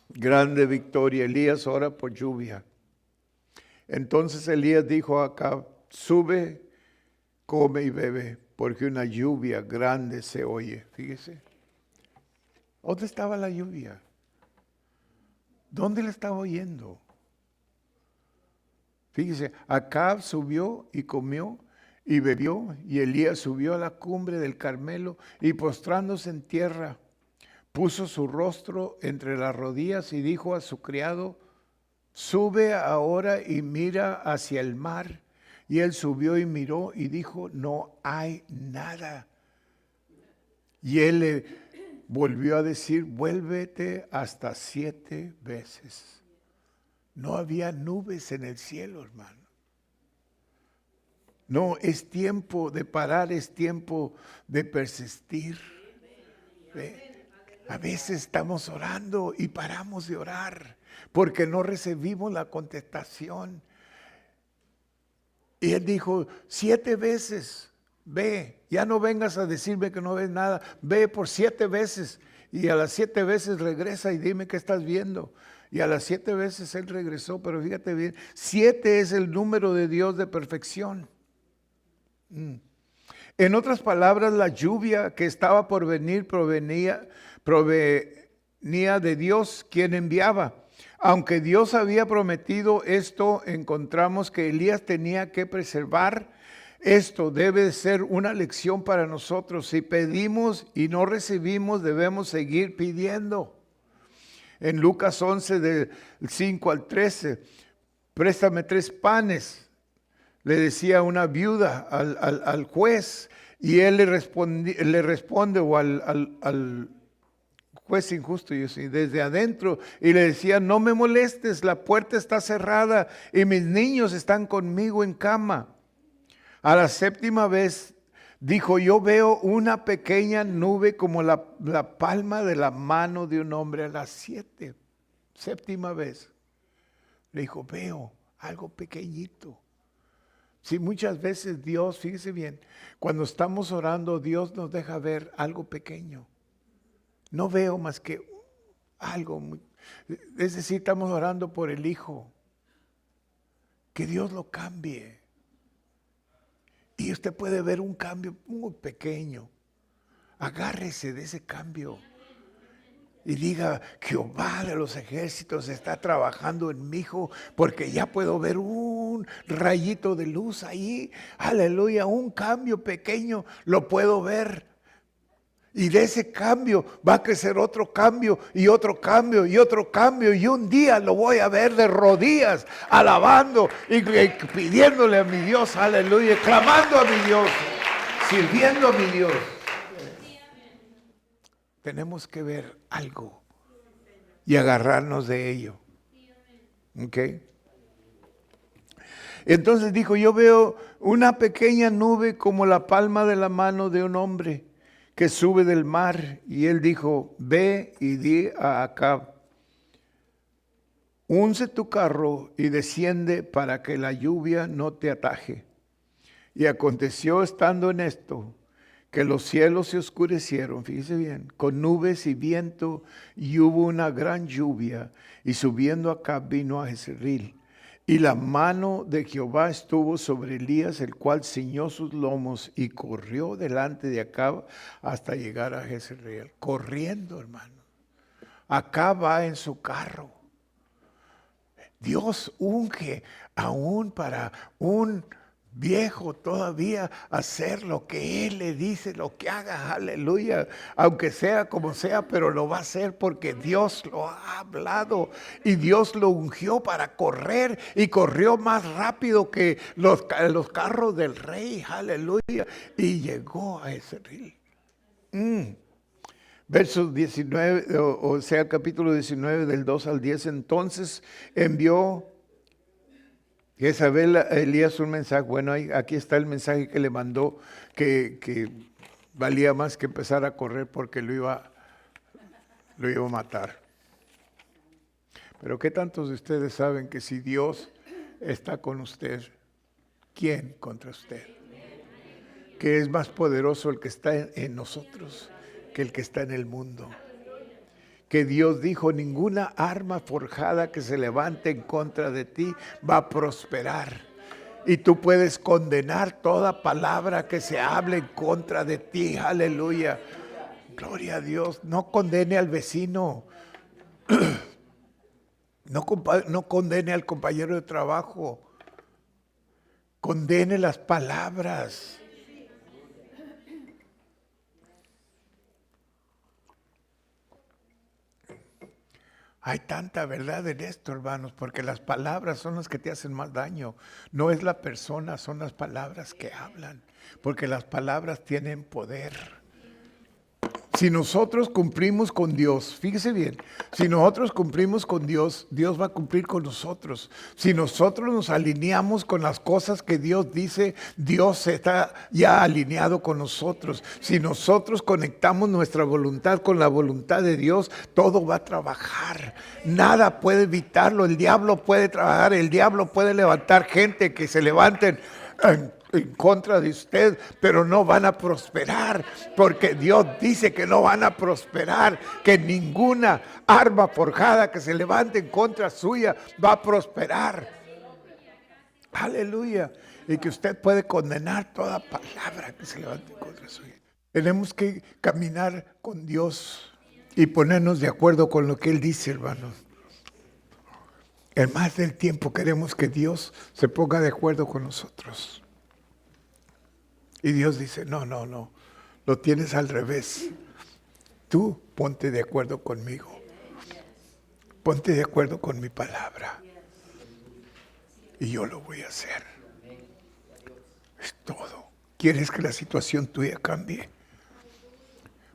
Grande victoria. Elías ora por lluvia. Entonces Elías dijo a Acab, sube, come y bebe, porque una lluvia grande se oye. Fíjese. ¿Dónde estaba la lluvia? ¿Dónde la estaba oyendo? Fíjese, Acab subió y comió y bebió, y Elías subió a la cumbre del Carmelo y postrándose en tierra, puso su rostro entre las rodillas y dijo a su criado, sube ahora y mira hacia el mar. Y él subió y miró y dijo, no hay nada. Y él le volvió a decir, vuélvete hasta 7 veces. No había nubes en el cielo, hermano. No, es tiempo de parar, es tiempo de persistir. A veces estamos orando y paramos de orar porque no recibimos la contestación. Y él dijo, 7 veces. Ve, ya no vengas a decirme que no ves nada. Ve por 7 veces y a las 7 veces regresa y dime qué estás viendo. Y a las 7 veces él regresó, pero fíjate bien, 7 es el número de Dios de perfección. En otras palabras, la lluvia que estaba por venir provenía de Dios, quien enviaba. Aunque Dios había prometido esto, encontramos que Elías tenía que preservar. Esto debe ser una lección para nosotros. Si pedimos y no recibimos, debemos seguir pidiendo. En Lucas 11, del 5 al 13, préstame 3 panes, le decía una viuda al juez, Y él le responde o al juez injusto, yo sí, desde adentro, y le decía, no me molestes, la puerta está cerrada y mis niños están conmigo en cama. A la séptima vez dijo, yo veo una pequeña nube como la palma de la mano de un hombre. A la séptima vez le dijo, veo algo pequeñito. Sí, muchas veces Dios, fíjese bien, cuando estamos orando, Dios nos deja ver algo pequeño. No veo más que algo. Es decir, estamos orando por el hijo. Que Dios lo cambie. Y usted puede ver un cambio muy pequeño. Agárrese de ese cambio. Y diga, Jehová de los ejércitos está trabajando en mi hijo, porque ya puedo ver un rayito de luz ahí. Aleluya, un cambio pequeño lo puedo ver. Y de ese cambio va a crecer otro cambio y otro cambio y otro cambio. Y un día lo voy a ver de rodillas, alabando y pidiéndole a mi Dios, aleluya, clamando a mi Dios, sirviendo a mi Dios. Tenemos que ver algo y agarrarnos de ello. ¿Ok? Entonces dijo, yo veo una pequeña nube como la palma de la mano de un hombre que sube del mar. Y él dijo, ve y di a Acab, unce tu carro y desciende para que la lluvia no te ataje. Y aconteció estando en esto, que los cielos se oscurecieron, fíjese bien, con nubes y viento, y hubo una gran lluvia, y subiendo Acab vino a Jezreel. Y la mano de Jehová estuvo sobre Elías, el cual ciñó sus lomos y corrió delante de Acab hasta llegar a Jezreel. Corriendo, hermano. Acab va en su carro. Dios unge aún para un viejo todavía hacer lo que Él le dice, lo que haga, aleluya, aunque sea como sea, pero lo va a hacer porque Dios lo ha hablado y Dios lo ungió para correr y corrió más rápido que los carros del rey, aleluya, y llegó a Jezreel. Versos 19, o sea, capítulo 19 del 2 al 10, entonces envió Jezabel a Elías un mensaje. Bueno, aquí está el mensaje que le mandó, que valía más que empezar a correr porque lo iba a matar. Pero ¿qué tantos de ustedes saben que si Dios está con usted, ¿quién contra usted? Que es más poderoso el que está en nosotros que el que está en el mundo. Que Dios dijo, ninguna arma forjada que se levante en contra de ti va a prosperar. Y tú puedes condenar toda palabra que se hable en contra de ti. Aleluya. Gloria a Dios. No condene al vecino. No condene al compañero de trabajo. Condene las palabras. Hay tanta verdad en esto, hermanos, porque las palabras son las que te hacen más daño. No es la persona, son las palabras que hablan, porque las palabras tienen poder. Si nosotros cumplimos con Dios, fíjese bien, si nosotros cumplimos con Dios, Dios va a cumplir con nosotros. Si nosotros nos alineamos con las cosas que Dios dice, Dios está ya alineado con nosotros. Si nosotros conectamos nuestra voluntad con la voluntad de Dios, todo va a trabajar. Nada puede evitarlo. El diablo puede trabajar, el diablo puede levantar gente que se levanten en contra de usted, pero no van a prosperar, porque Dios dice que no van a prosperar, que ninguna arma forjada que se levante en contra suya va a prosperar. Aleluya. Y que usted puede condenar toda palabra que se levante en contra suya. Tenemos que caminar con Dios y ponernos de acuerdo con lo que Él dice, hermanos. En más del tiempo queremos que Dios se ponga de acuerdo con nosotros. Y Dios dice, no, lo tienes al revés. Tú ponte de acuerdo conmigo. Ponte de acuerdo con mi palabra. Y yo lo voy a hacer. Es todo. ¿Quieres que la situación tuya cambie?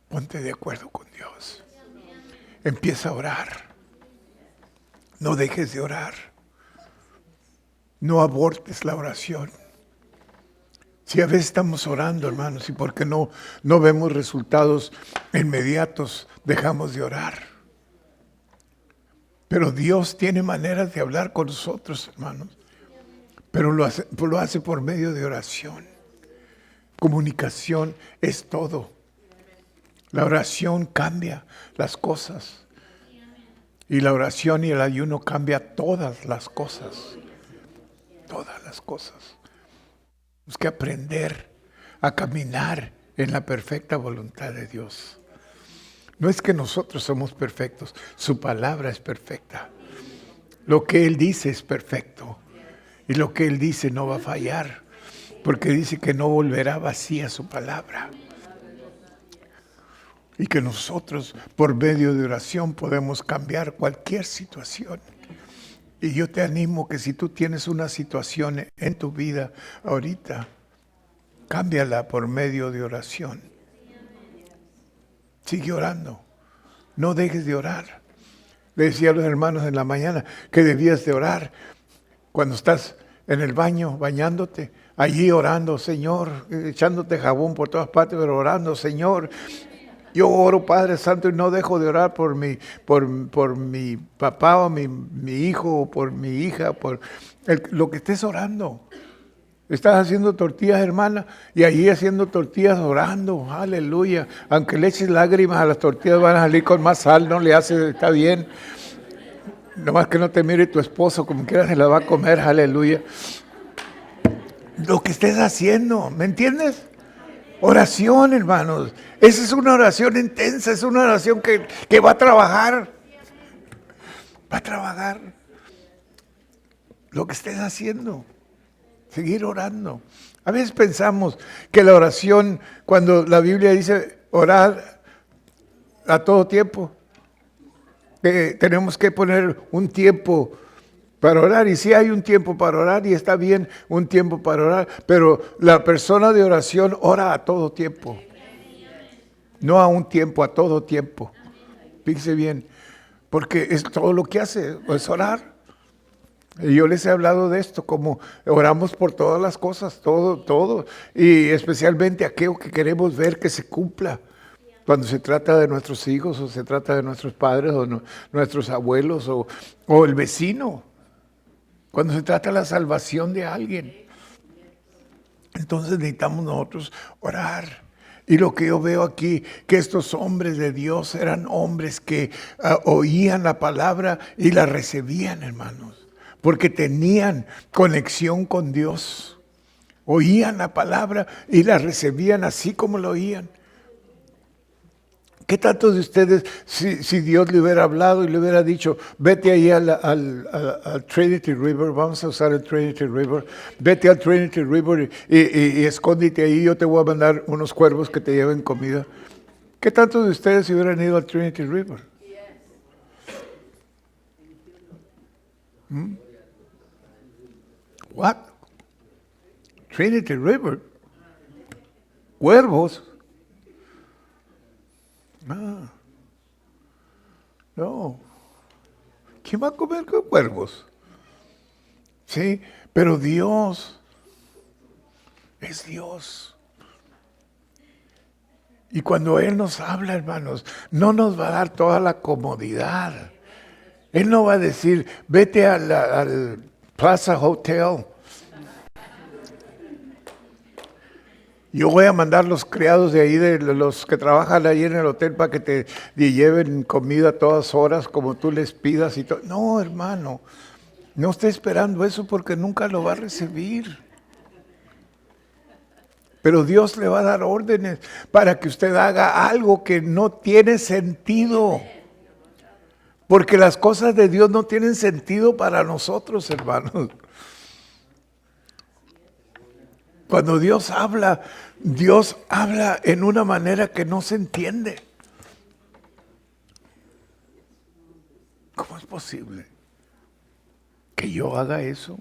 Ponte de acuerdo con Dios. Empieza a orar. No dejes de orar. No abortes la oración. Si a veces estamos orando, hermanos, y porque no vemos resultados inmediatos, dejamos de orar. Pero Dios tiene maneras de hablar con nosotros, hermanos. Pero lo hace por medio de oración. Comunicación es todo. La oración cambia las cosas. Y la oración y el ayuno cambia todas las cosas. Todas las cosas. Tenemos que aprender a caminar en la perfecta voluntad de Dios. No es que nosotros somos perfectos, su palabra es perfecta. Lo que Él dice es perfecto. Y lo que Él dice no va a fallar, porque dice que no volverá vacía su palabra. Y que nosotros, por medio de oración, podemos cambiar cualquier situación. Y yo te animo que si tú tienes una situación en tu vida ahorita, cámbiala por medio de oración. Sigue orando. No dejes de orar. Le decía a los hermanos en la mañana que debías de orar cuando estás en el baño, bañándote, allí orando, Señor, echándote jabón por todas partes, pero orando, Señor. Yo oro, Padre Santo, y no dejo de orar por mi papá o mi hijo o por mi hija, por lo que estés orando. Estás haciendo tortillas, hermana, y allí haciendo tortillas orando, aleluya. Aunque le eches lágrimas a las tortillas, van a salir con más sal, no le hace, está bien. Nomás que no te mire tu esposo, como quiera se la va a comer, aleluya. Lo que estés haciendo, ¿me entiendes? Oración, hermanos. Esa es una oración intensa, es una oración que va a trabajar. Va a trabajar. Lo que estés haciendo. Seguir orando. A veces pensamos que la oración, cuando la Biblia dice orar a todo tiempo, que tenemos que poner un tiempo para orar. Y sí hay un tiempo para orar y está bien un tiempo para orar, pero la persona de oración ora a todo tiempo. No a un tiempo, a todo tiempo. Fíjese bien, porque es todo lo que hace, es orar. Y yo les he hablado de esto, como oramos por todas las cosas, todo, y especialmente aquello que queremos ver que se cumpla. Cuando se trata de nuestros hijos, o se trata de nuestros padres, o nuestros abuelos, o el vecino. Cuando se trata de la salvación de alguien. Entonces necesitamos nosotros orar. Y lo que yo veo aquí, que estos hombres de Dios eran hombres que oían la palabra y la recibían, hermanos. Porque tenían conexión con Dios. Oían la palabra y la recibían así como lo oían. ¿Qué tantos de ustedes, si Dios le hubiera hablado y le hubiera dicho, vete ahí al Trinity River, vamos a usar el Trinity River, vete al Trinity River y escóndete ahí, yo te voy a mandar unos cuervos que te lleven comida? ¿Qué tantos de ustedes hubieran ido al Trinity River? What? Trinity River? ¿Cuervos? Ah, no. ¿Quién va a comer con cuervos? Sí, pero Dios es Dios. Y cuando Él nos habla, hermanos, no nos va a dar toda la comodidad. Él no va a decir, vete al Plaza Hotel. Yo voy a mandar los criados de ahí, de los que trabajan ahí en el hotel, para que te lleven comida a todas horas, como tú les pidas y todo. No, hermano, no esté esperando eso porque nunca lo va a recibir. Pero Dios le va a dar órdenes para que usted haga algo que no tiene sentido. Porque las cosas de Dios no tienen sentido para nosotros, hermanos. Cuando Dios habla en una manera que no se entiende. ¿Cómo es posible que yo haga eso?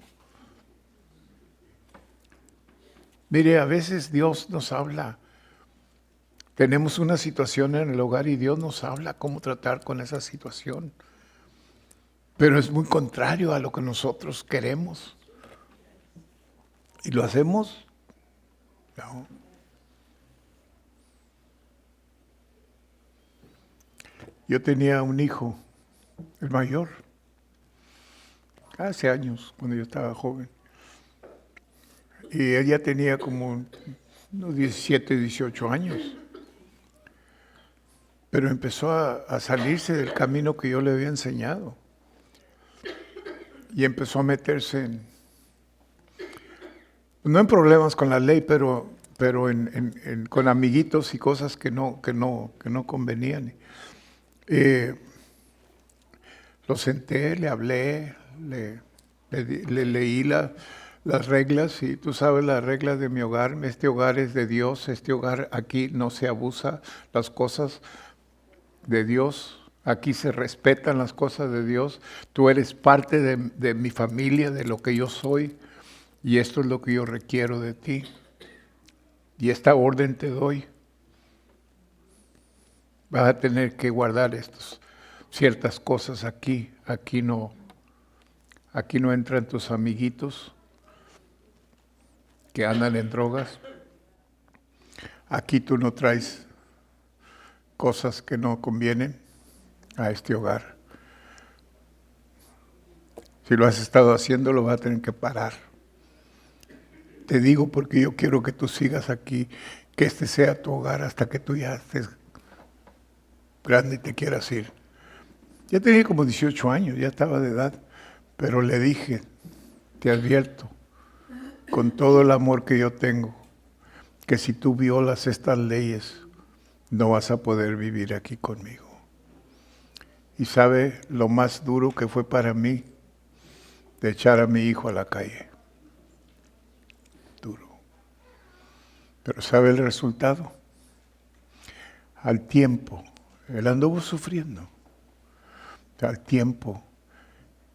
Mire, a veces Dios nos habla. Tenemos una situación en el hogar y Dios nos habla cómo tratar con esa situación. Pero es muy contrario a lo que nosotros queremos. ¿Y lo hacemos? No. Yo tenía un hijo, el mayor, hace años, cuando yo estaba joven. Y ella tenía como unos 17, 18 años. Pero empezó a salirse del camino que yo le había enseñado. Y empezó a meterse no en problemas con la ley, pero con amiguitos y cosas que no convenían. Lo senté, le hablé, le leí las reglas, y tú sabes las reglas de mi hogar. Este hogar es de Dios, este hogar aquí no se abusa las cosas de Dios, aquí se respetan las cosas de Dios. Tú eres parte de mi familia, de lo que yo soy, y esto es lo que yo requiero de ti. Y esta orden te doy. Vas a tener que guardar ciertas cosas aquí. Aquí no entran tus amiguitos que andan en drogas. Aquí tú no traes cosas que no convienen a este hogar. Si lo has estado haciendo, lo vas a tener que parar. Te digo porque yo quiero que tú sigas aquí, que este sea tu hogar hasta que tú ya estés grande y te quieras ir. Ya tenía como 18 años, ya estaba de edad, pero le dije, te advierto, con todo el amor que yo tengo, que si tú violas estas leyes, no vas a poder vivir aquí conmigo. Y sabe lo más duro que fue para mí, de echar a mi hijo a la calle. Duro. Pero ¿sabe el resultado? Al tiempo, él anduvo sufriendo. Al tiempo,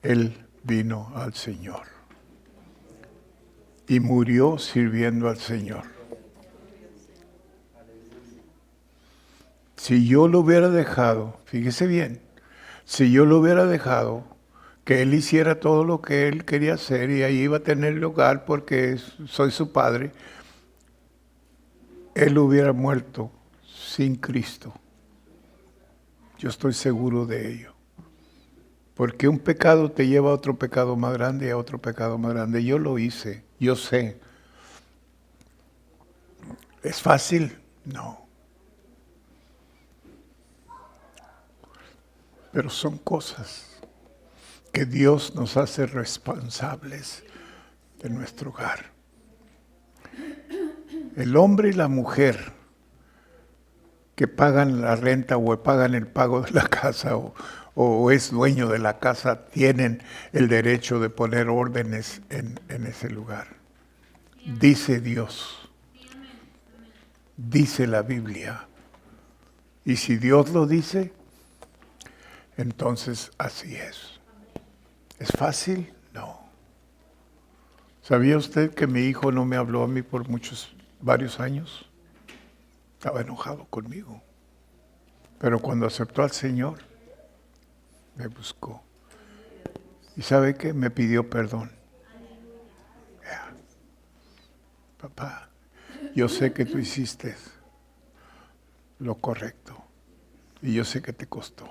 él vino al Señor. Y murió sirviendo al Señor. Si yo lo hubiera dejado, fíjese bien, si yo lo hubiera dejado, que él hiciera todo lo que él quería hacer y ahí iba a tener lugar porque soy su padre, él hubiera muerto sin Cristo. Yo estoy seguro de ello. Porque un pecado te lleva a otro pecado más grande y a otro pecado más grande. Yo lo hice, yo sé. ¿Es fácil? No. Pero son cosas que Dios nos hace responsables de nuestro hogar. El hombre y la mujer que pagan la renta o pagan el pago de la casa o es dueño de la casa, tienen el derecho de poner órdenes en ese lugar. Dice Dios, dice la Biblia. Y si Dios lo dice, entonces así es. ¿Es fácil? No. ¿Sabía usted que mi hijo no me habló a mí por varios años? Estaba enojado conmigo. Pero cuando aceptó al Señor, me buscó. ¿Y sabe qué? Me pidió perdón. Yeah. Papá, yo sé que tú hiciste lo correcto. Y yo sé que te costó.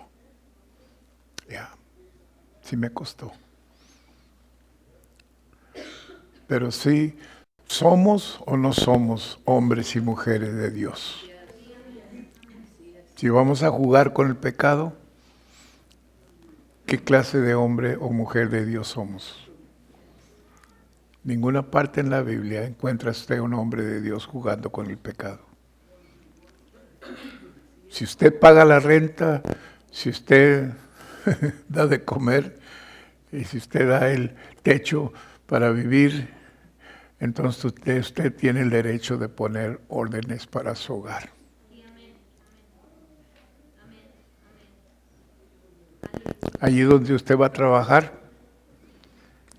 Sí me costó. Pero sí, ¿somos o no somos hombres y mujeres de Dios? Si vamos a jugar con el pecado, ¿qué clase de hombre o mujer de Dios somos? Ninguna parte en la Biblia encuentra usted un hombre de Dios jugando con el pecado. Si usted paga la renta, si usted da de comer y si usted da el techo para vivir, entonces usted tiene el derecho de poner órdenes para su hogar. Allí donde usted va a trabajar,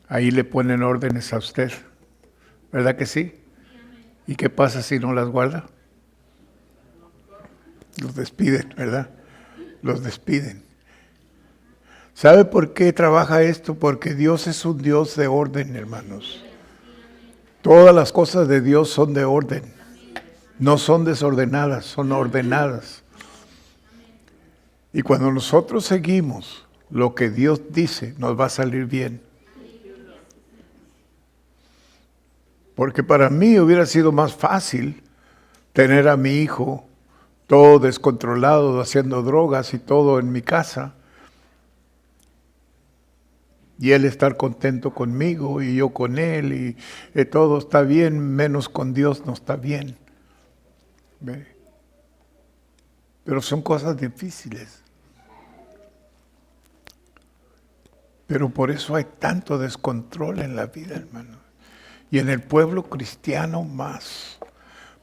ahí le ponen órdenes a usted. ¿Verdad que sí? ¿Y qué pasa si no las guarda? Los despiden, ¿verdad? Los despiden. ¿Sabe por qué trabaja esto? Porque Dios es un Dios de orden, hermanos. Todas las cosas de Dios son de orden. No son desordenadas, son ordenadas. Y cuando nosotros seguimos lo que Dios dice, nos va a salir bien. Porque para mí hubiera sido más fácil tener a mi hijo todo descontrolado, haciendo drogas y todo en mi casa, y él estar contento conmigo y yo con él, y todo está bien, menos con Dios no está bien. ¿Ve? Pero son cosas difíciles. Pero por eso hay tanto descontrol en la vida, hermano. Y en el pueblo cristiano más.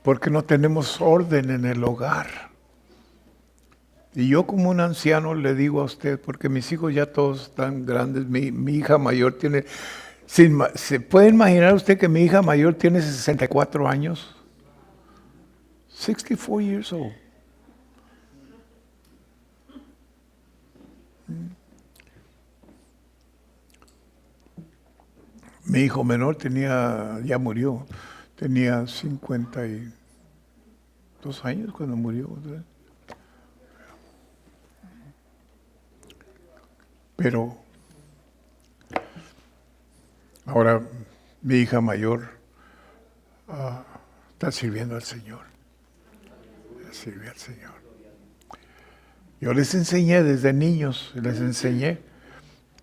Porque no tenemos orden en el hogar. Y yo como un anciano le digo a usted, porque mis hijos ya todos están grandes, mi hija mayor tiene... ¿Se puede imaginar usted que mi hija mayor tiene 64 años? 64 years old. Mi hijo menor ya murió, tenía 52 años cuando murió. Pero ahora mi hija mayor está sirviendo al Señor. Sirve al Señor. Yo les enseñé desde niños,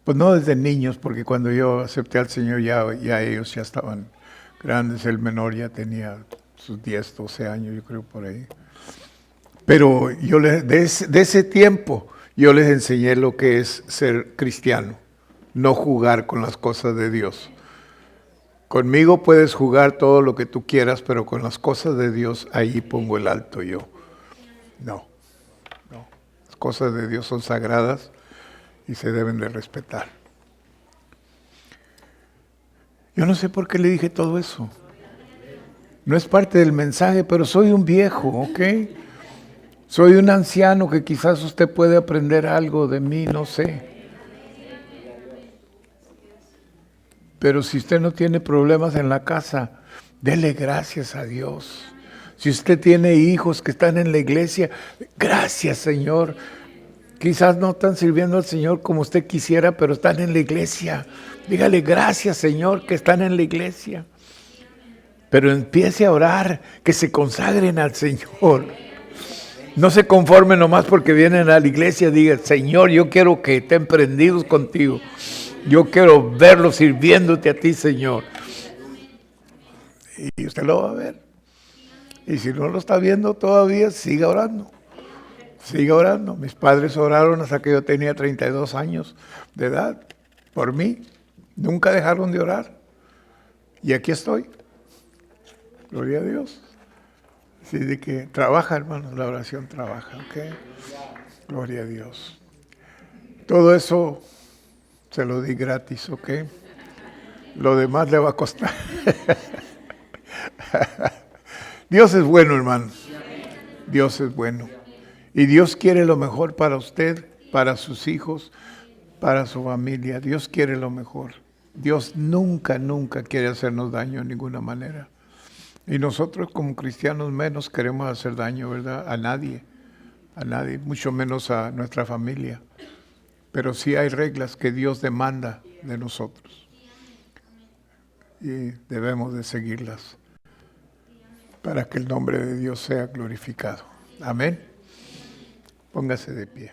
pues no desde niños, porque cuando yo acepté al Señor ya ellos ya estaban grandes, el menor ya tenía sus 10, 12 años, yo creo por ahí. Pero yo de ese tiempo yo les enseñé lo que es ser cristiano, no jugar con las cosas de Dios. Conmigo puedes jugar todo lo que tú quieras, pero con las cosas de Dios ahí pongo el alto yo. No. Las cosas de Dios son sagradas y se deben de respetar. Yo no sé por qué le dije todo eso. No es parte del mensaje, pero soy un viejo, ¿ok? Soy un anciano que quizás usted puede aprender algo de mí, no sé. Pero si usted no tiene problemas en la casa, dele gracias a Dios. Si usted tiene hijos que están en la iglesia, gracias, Señor. Quizás no están sirviendo al Señor como usted quisiera, pero están en la iglesia. Dígale gracias, Señor, que están en la iglesia. Pero empiece a orar, que se consagren al Señor. No se conformen nomás porque vienen a la iglesia. Diga, Señor, yo quiero que estén prendidos contigo. Yo quiero verlos sirviéndote a ti, Señor. Y usted lo va a ver. Y si no lo está viendo todavía, siga orando. Siga orando. Mis padres oraron hasta que yo tenía 32 años de edad. Por mí. Nunca dejaron de orar. Y aquí estoy. Gloria a Dios. Así de que trabaja, hermanos. La oración trabaja. ¿Ok? Gloria a Dios. Todo eso se lo di gratis. ¿Ok? Lo demás le va a costar. Dios es bueno, hermanos. Dios es bueno. Y Dios quiere lo mejor para usted, para sus hijos, para su familia. Dios quiere lo mejor. Dios nunca, nunca quiere hacernos daño de ninguna manera. Y nosotros como cristianos menos queremos hacer daño, ¿verdad? A nadie, mucho menos a nuestra familia. Pero sí hay reglas que Dios demanda de nosotros. Y debemos de seguirlas para que el nombre de Dios sea glorificado. Amén. Póngase de pie.